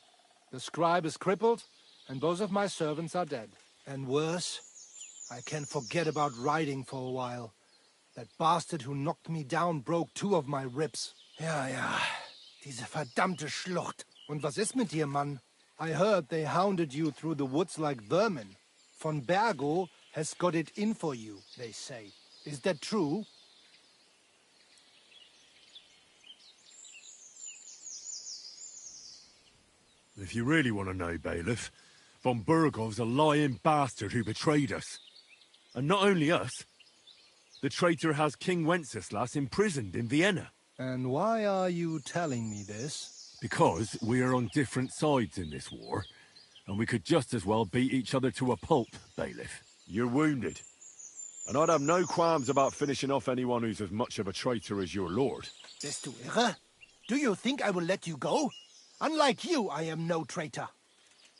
The scribe is crippled, and both of my servants are dead. And worse, I can forget about riding for a while. That bastard who knocked me down broke 2 of my ribs. Ja, diese verdammte Schlucht. Und was ist mit dir, Mann? I heard they hounded you through the woods like vermin. Von Bergo has got it in for you, they say. Is that true? If you really want to know, Bailiff, von Bergov's a lying bastard who betrayed us. And not only us, the traitor has King Wenceslas imprisoned in Vienna. And why are you telling me this? Because we are on different sides in this war, and we could just as well beat each other to a pulp, Bailiff. You're wounded, and I'd have no qualms about finishing off anyone who's as much of a traitor as your lord. Bist du irre? Do you think I will let you go? Unlike you, I am no traitor.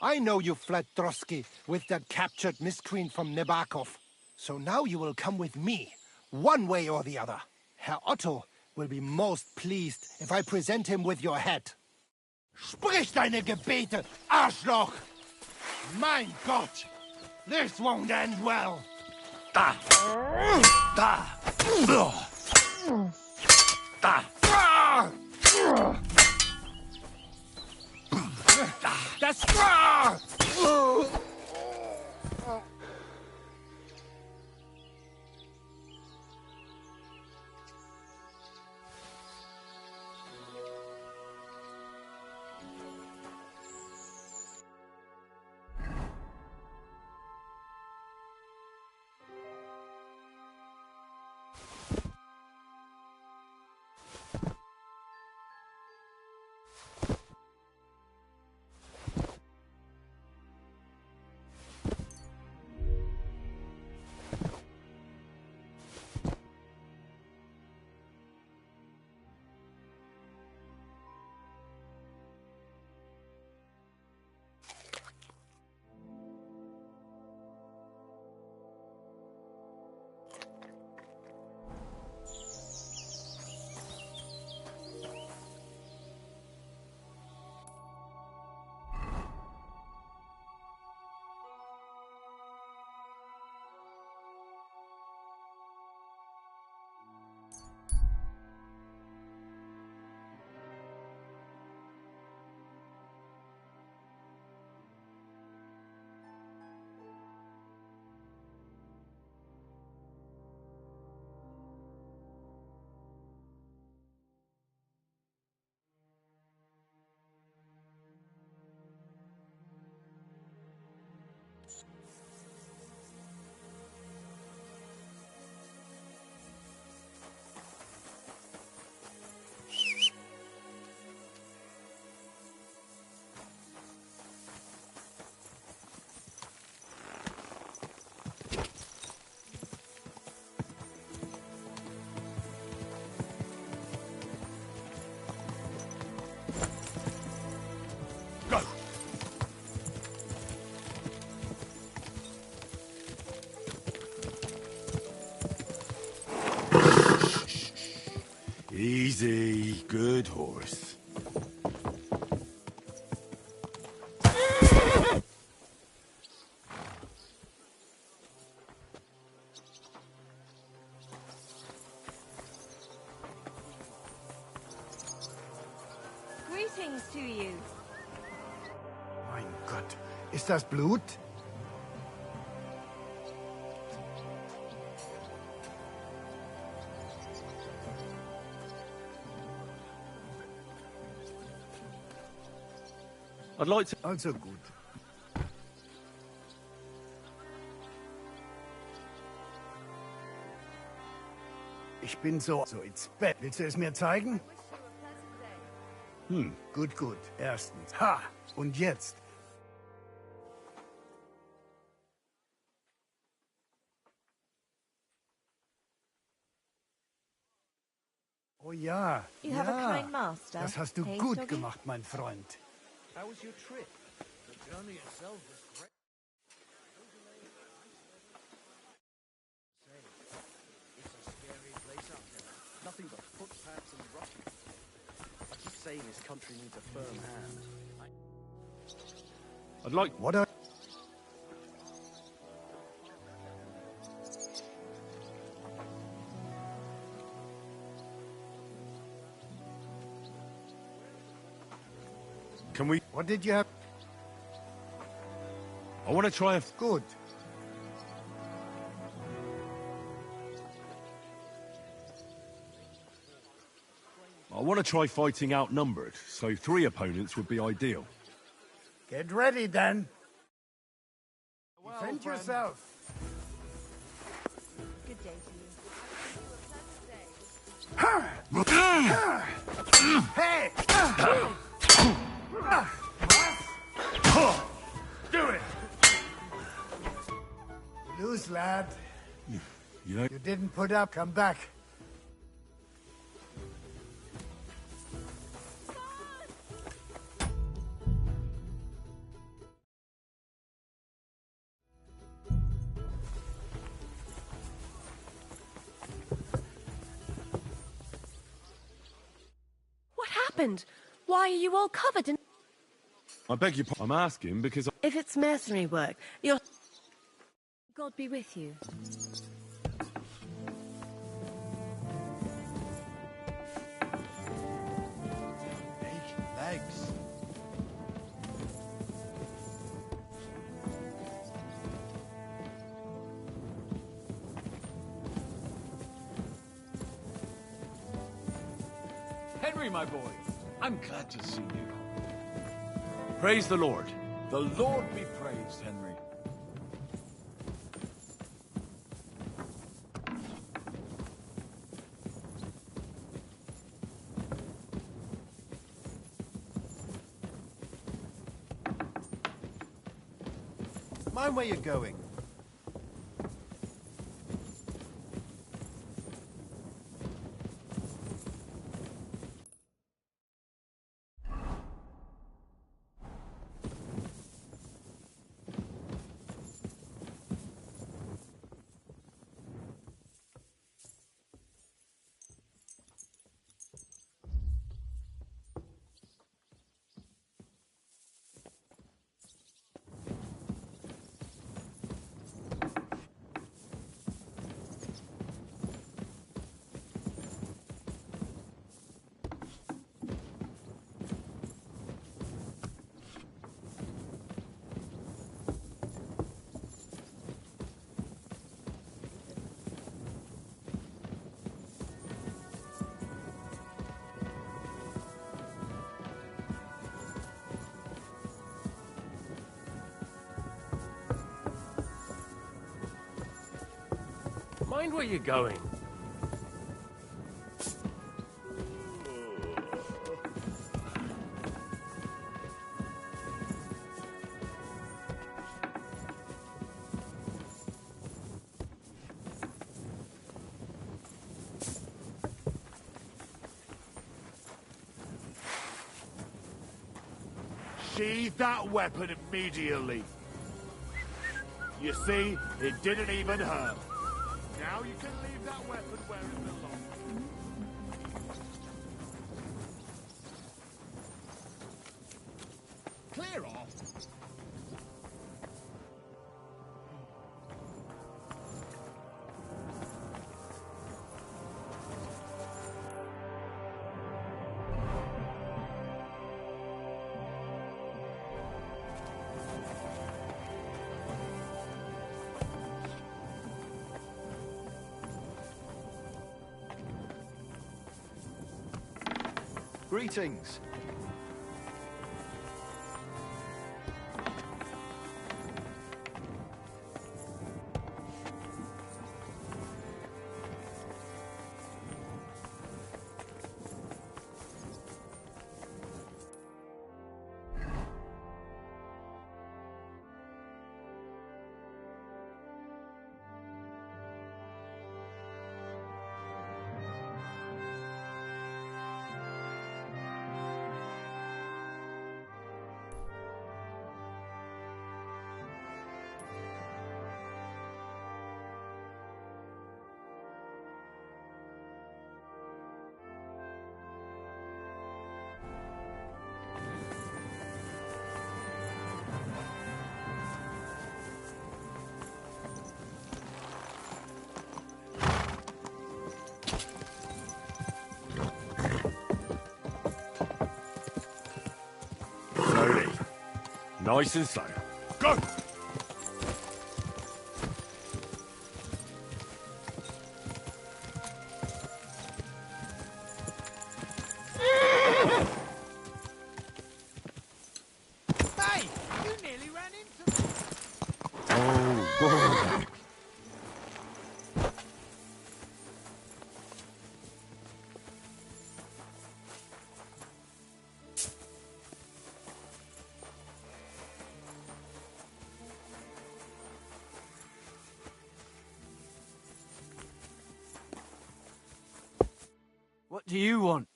I know you fled Trotsky with that captured miscreant from Nabokov. So now you will come with me, one way or the other. Herr Otto will be most pleased if I present him with your head. Sprich deine Gebete, Arschloch! Mein Gott! This won't end well! Da! Da! Da! Das... Easy, good horse. Greetings to you. Mein Gott, ist das Blut? I'd like to... Also gut. Ich bin so ins Bett. Willst du es mir zeigen? Gut, gut. Erstens. Ha! Und jetzt? Oh ja, You have a kind master. Das hast du Hey, gut doggy? gemacht, mein Freund. How was your trip? The journey itself was great. It's a scary place out there. Nothing but footpaths and rock. I keep saying this country needs a firm hand. I'd like... What are... Can we... What did you have? I want to try a... Good. I want to try fighting outnumbered, so 3 opponents would be ideal. Get ready, then. Well, Defend friend. yourself. Good day to you. Hey! Do it! Lose, lad. You know... You didn't put up. Come back. What happened? Why are you all covered in... I beg your pardon. I'm asking because... If it's mercenary work, you're... God be with you. Legs. Henry, my boy, I'm glad to see you. Praise the Lord. The Lord be praised, Henry. Mind where you're going. Mind where you're going. Sheathe that weapon immediately. You see, it didn't even hurt. Now you can leave that weapon where it belongs. Clear off. Greetings. Slowly. Nice and slow. Go! Hey! You nearly ran into me! Oh, God. What do you want?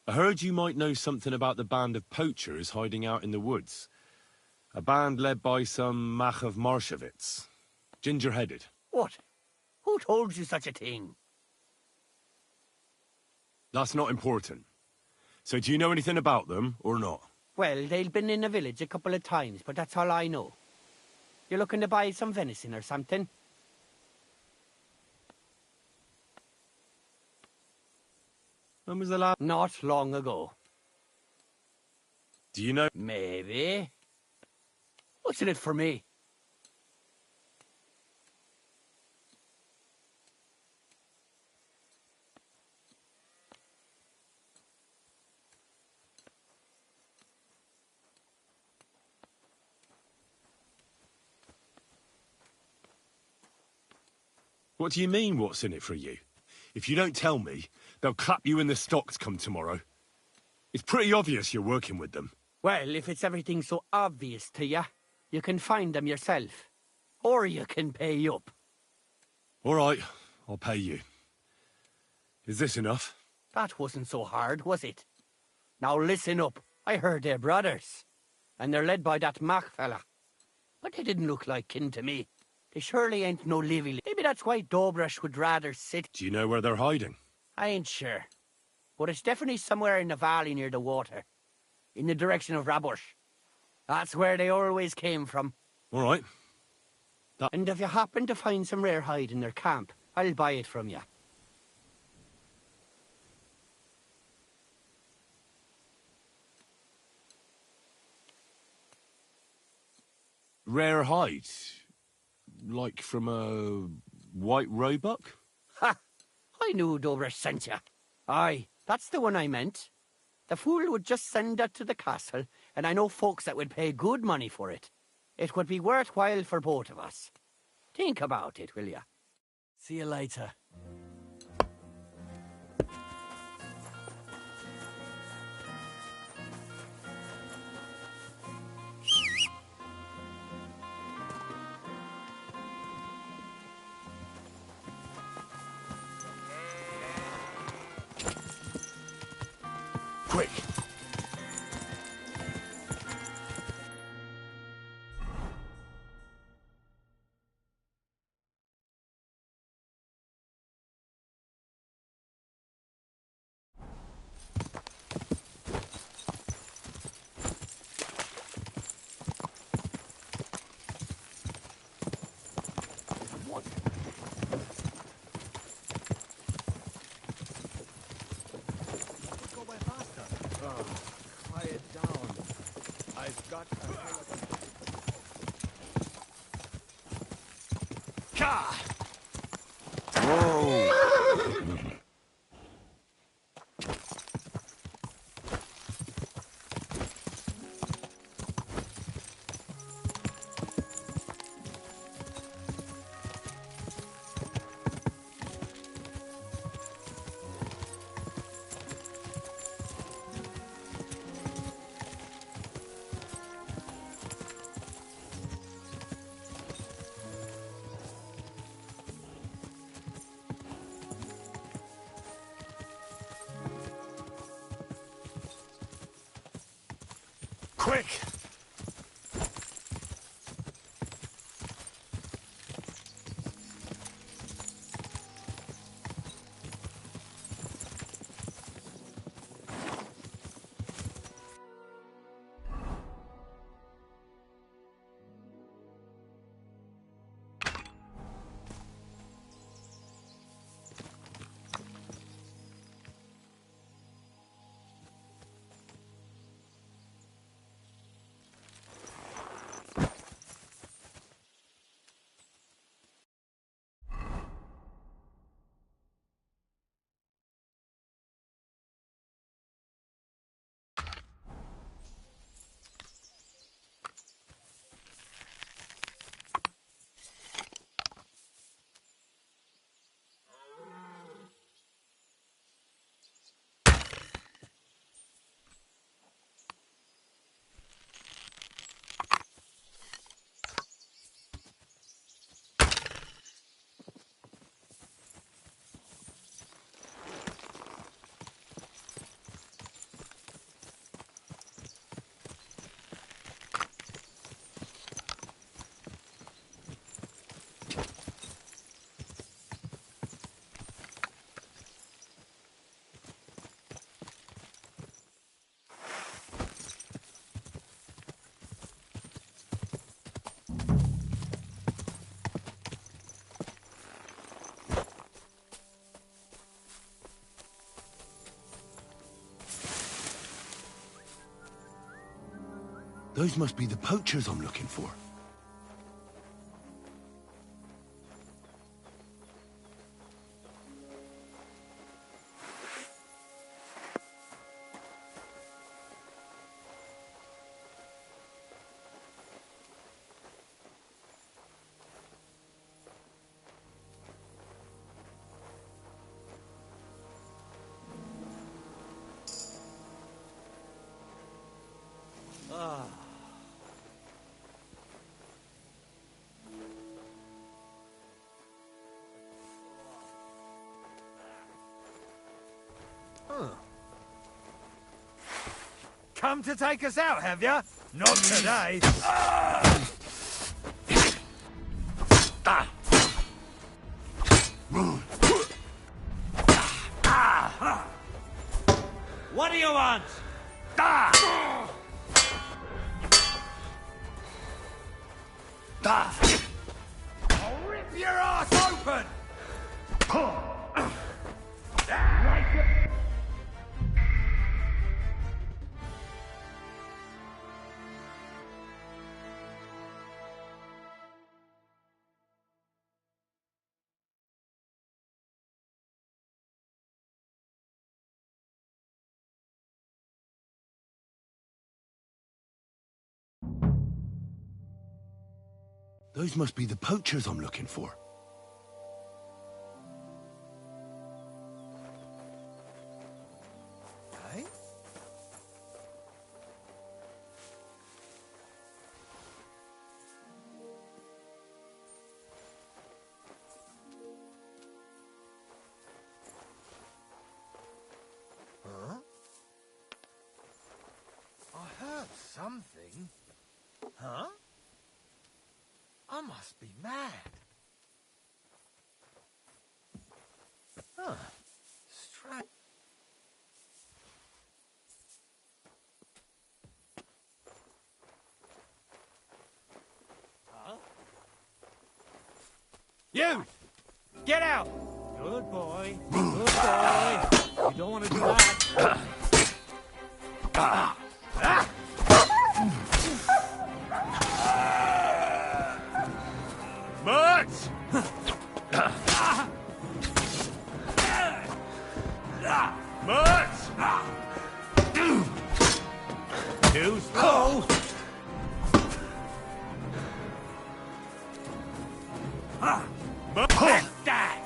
I heard you might know something about the band of poachers hiding out in the woods. A band led by some Mach of Marshevitz. Ginger-headed. What? Who told you such a thing? That's not important. So do you know anything about them, or not? Well, they've been in the village a couple of times, but that's all I know. You're looking to buy some venison or something? When was the last? Not long ago. Do you know? Maybe. What's in it for me? What do you mean, what's in it for you? If you don't tell me, they'll clap you in the stocks come tomorrow. It's pretty obvious you're working with them. Well, if it's everything so obvious to you, you can find them yourself. Or you can pay up. All right, I'll pay you. Is this enough? That wasn't so hard, was it? Now listen up. I heard they're brothers. And they're led by that Mach fella. But they didn't look like kin to me. They surely ain't no living. Maybe that's why Dobresh would rather sit. Do you know where they're hiding? I ain't sure. But it's definitely somewhere in the valley near the water. In the direction of Rabush. That's where they always came from. All right. And if you happen to find some rare hide in their camp, I'll buy it from you. Rare hide? Like from a white roebuck? Ha! I knew Dobresh sent you. Aye, that's the one I meant. The fool would just send that to the castle, and I know folks that would pay good money for it. It would be worthwhile for both of us. Think about it, will you? See you later. Quick! Quiet down. I've got Whoa! Quick! Those must be the poachers I'm looking for. Come to take us out, have ya? Not today. What do you want? I'll rip your ass open! Those must be the poachers I'm looking for. Eh? Huh? I heard something. Huh? I must be mad. Huh. Strange. Huh? You! Get out! Good boy. Good boy. You don't want to do that. Mutt! Mutt! Too slow! Take that!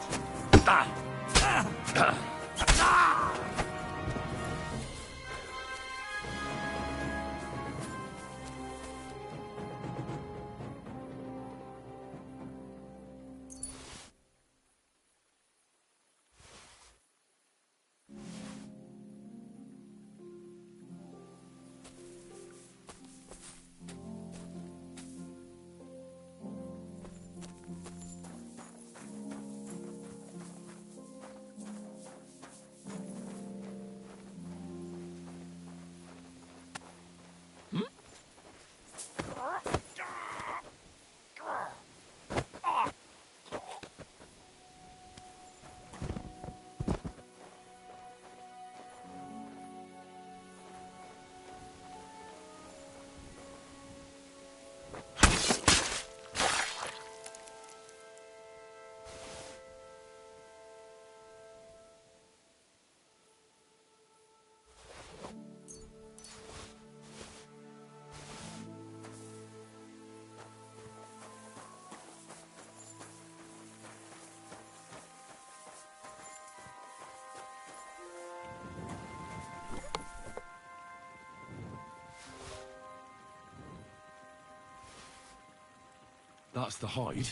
That's the hide.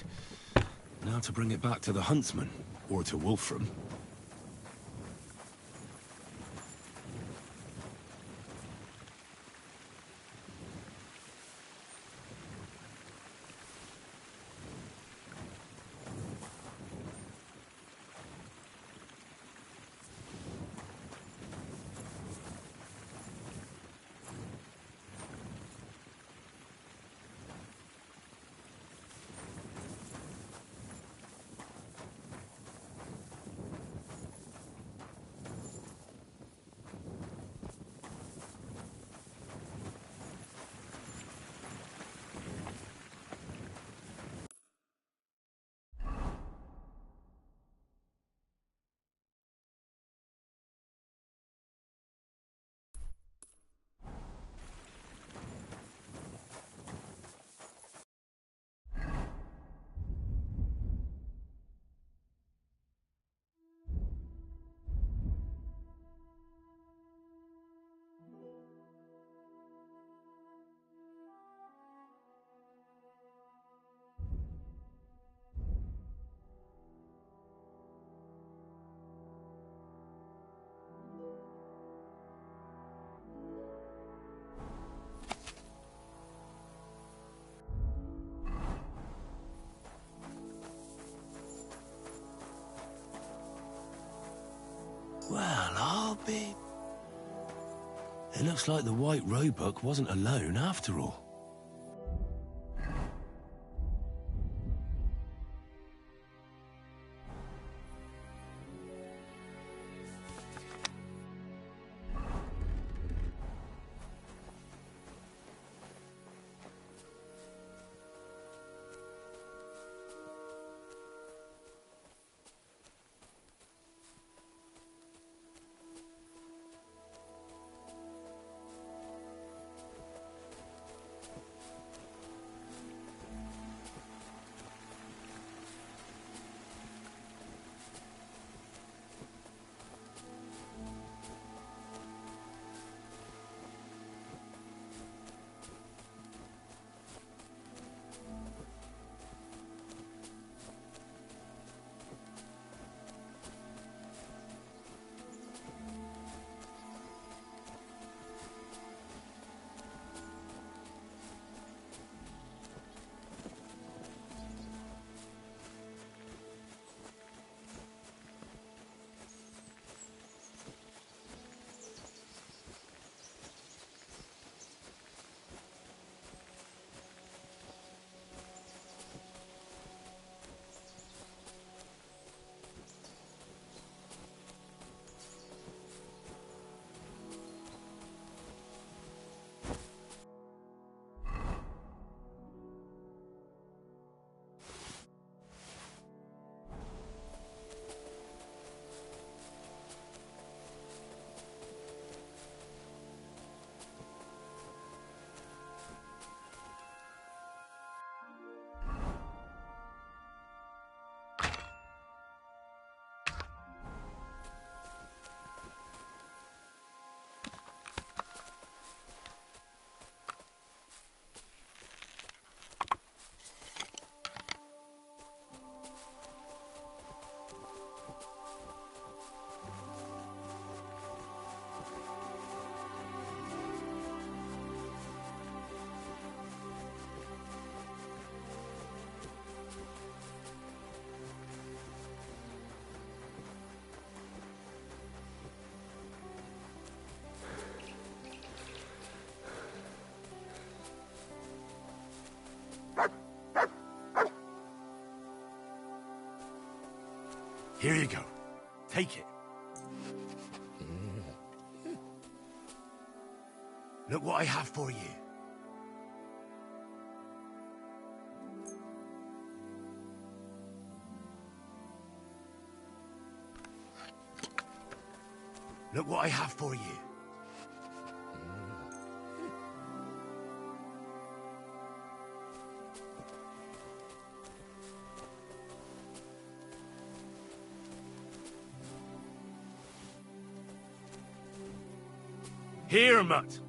Now to bring it back to the huntsman, or to Wolfram. Well, I'll be... It looks like the White Roebuck wasn't alone after all. Here you go. Take it. Look what I have for you. Look what I have for you. Here, Mutt.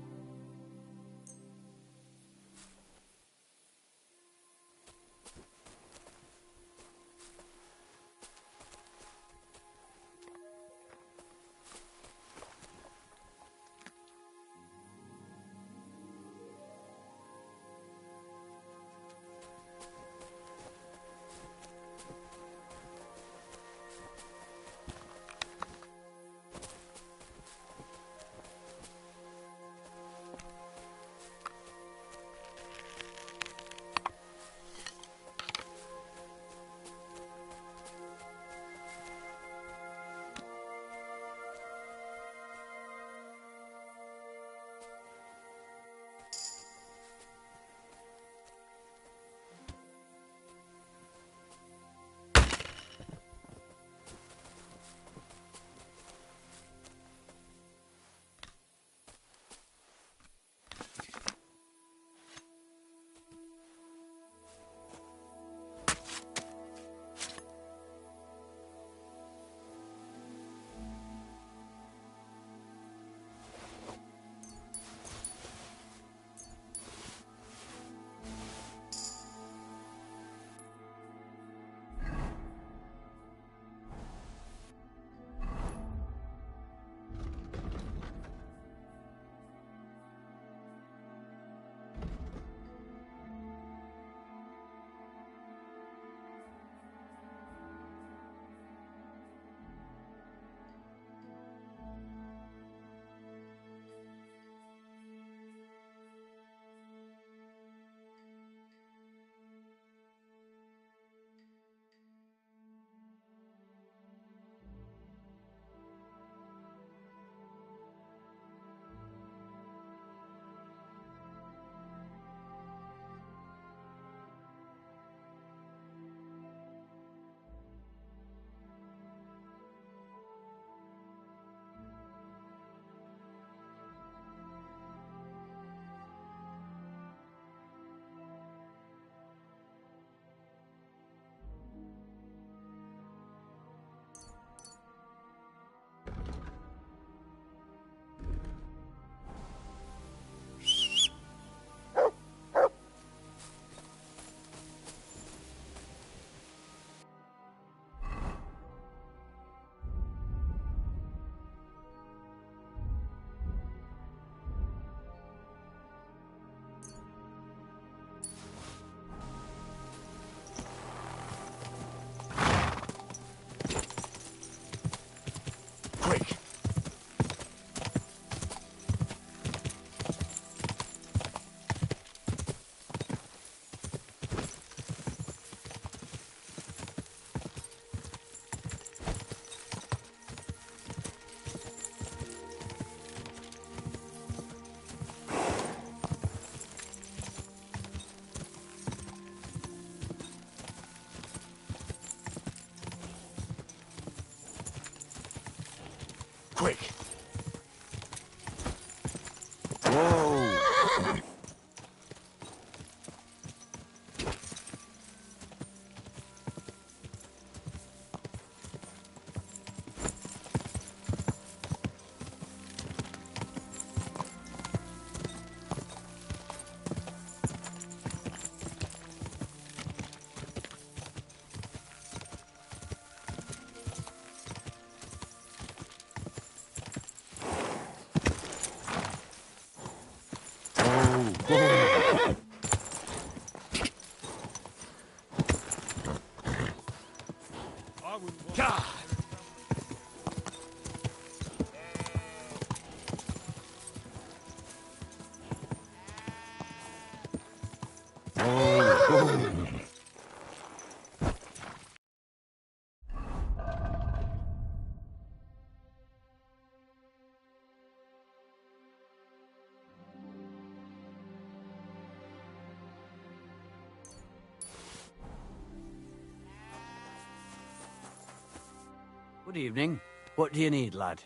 Good evening. What do you need, lad?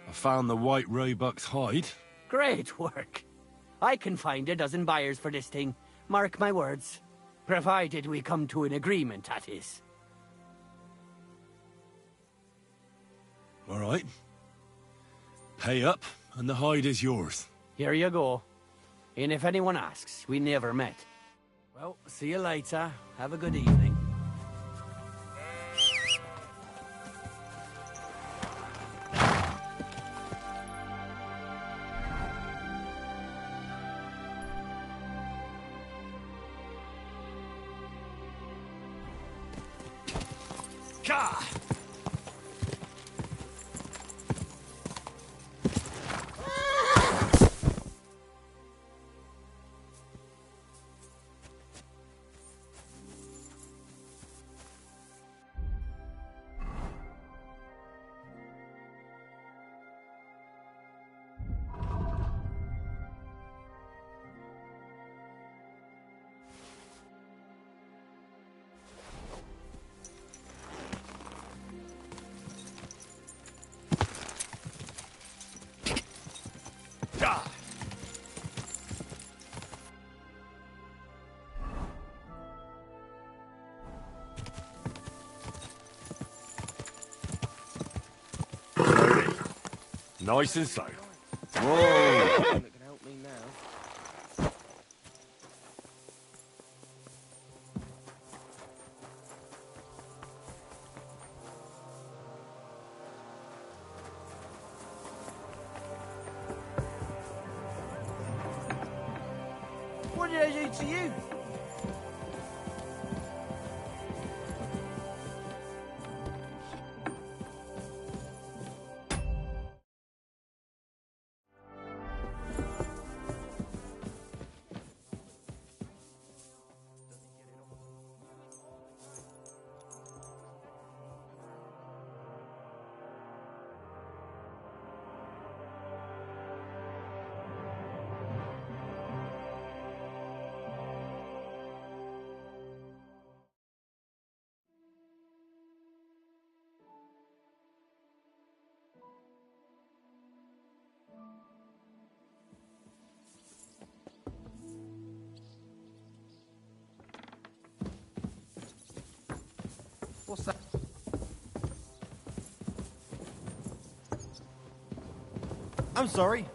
I found the white roebuck's hide. Great work. I can find a dozen buyers for this thing. Mark my words. Provided we come to an agreement, that is. All right. Pay up, and the hide is yours. Here you go. And if anyone asks, we never met. Well, see you later. Have a good evening. Gah! Nice and slow. Whoa! That can help me now. What did I do to you? What's that? I'm sorry.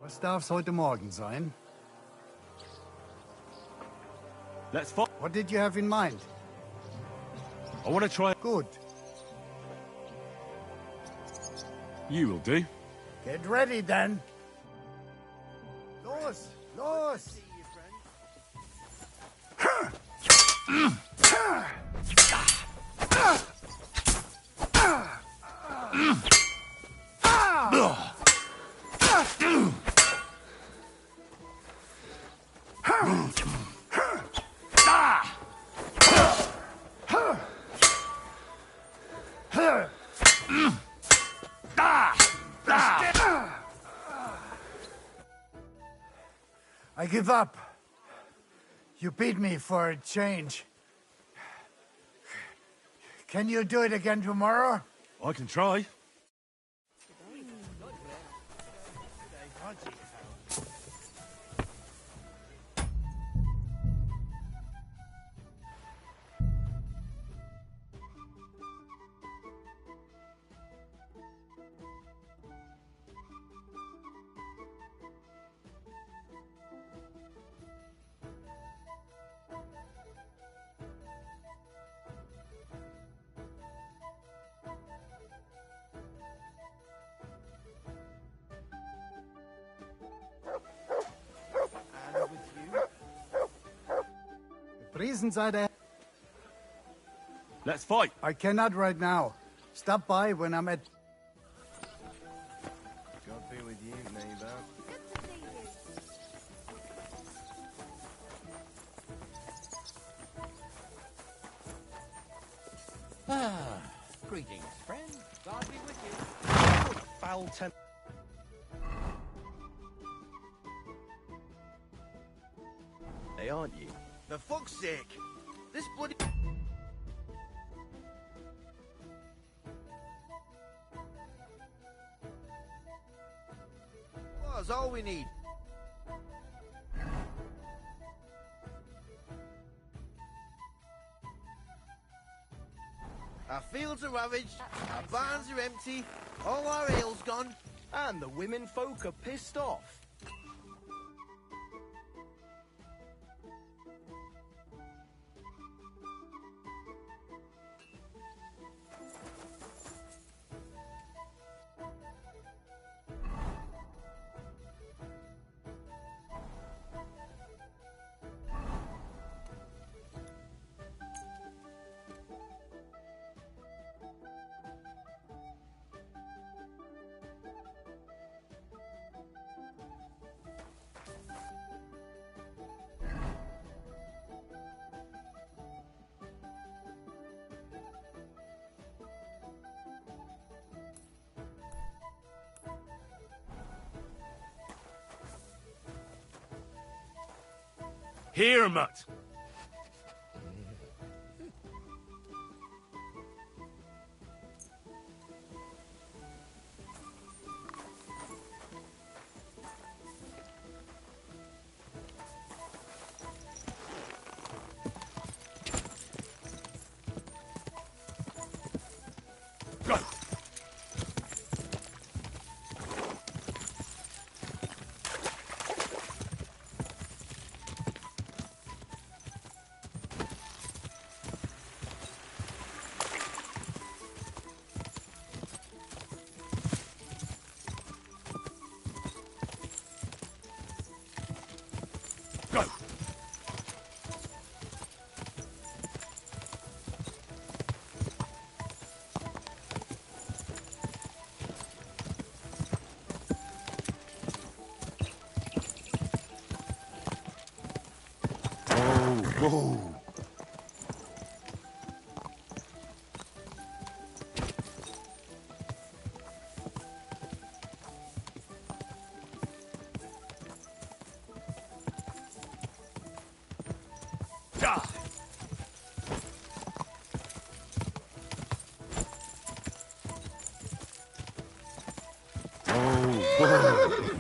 Was darf's heute Morgen sein? Let's fight. What did you have in mind? I want to try. Good. You will do. Get ready then. Los! Los! I give up. You beat me for a change. Can you do it again tomorrow? I can try. Reasons I'd... Let's fight. I cannot right now. Stop by when I'm at... God be with you, neighbor. Ah, greetings, friend. God be with you. What a foul temper. Hey, aren't you? For fuck's sake! This bloody... Was all we need. Our fields are ravaged, our barns are empty, all our ale's gone. And the women folk are pissed off. Here, mutt. Go. Go. Whoa.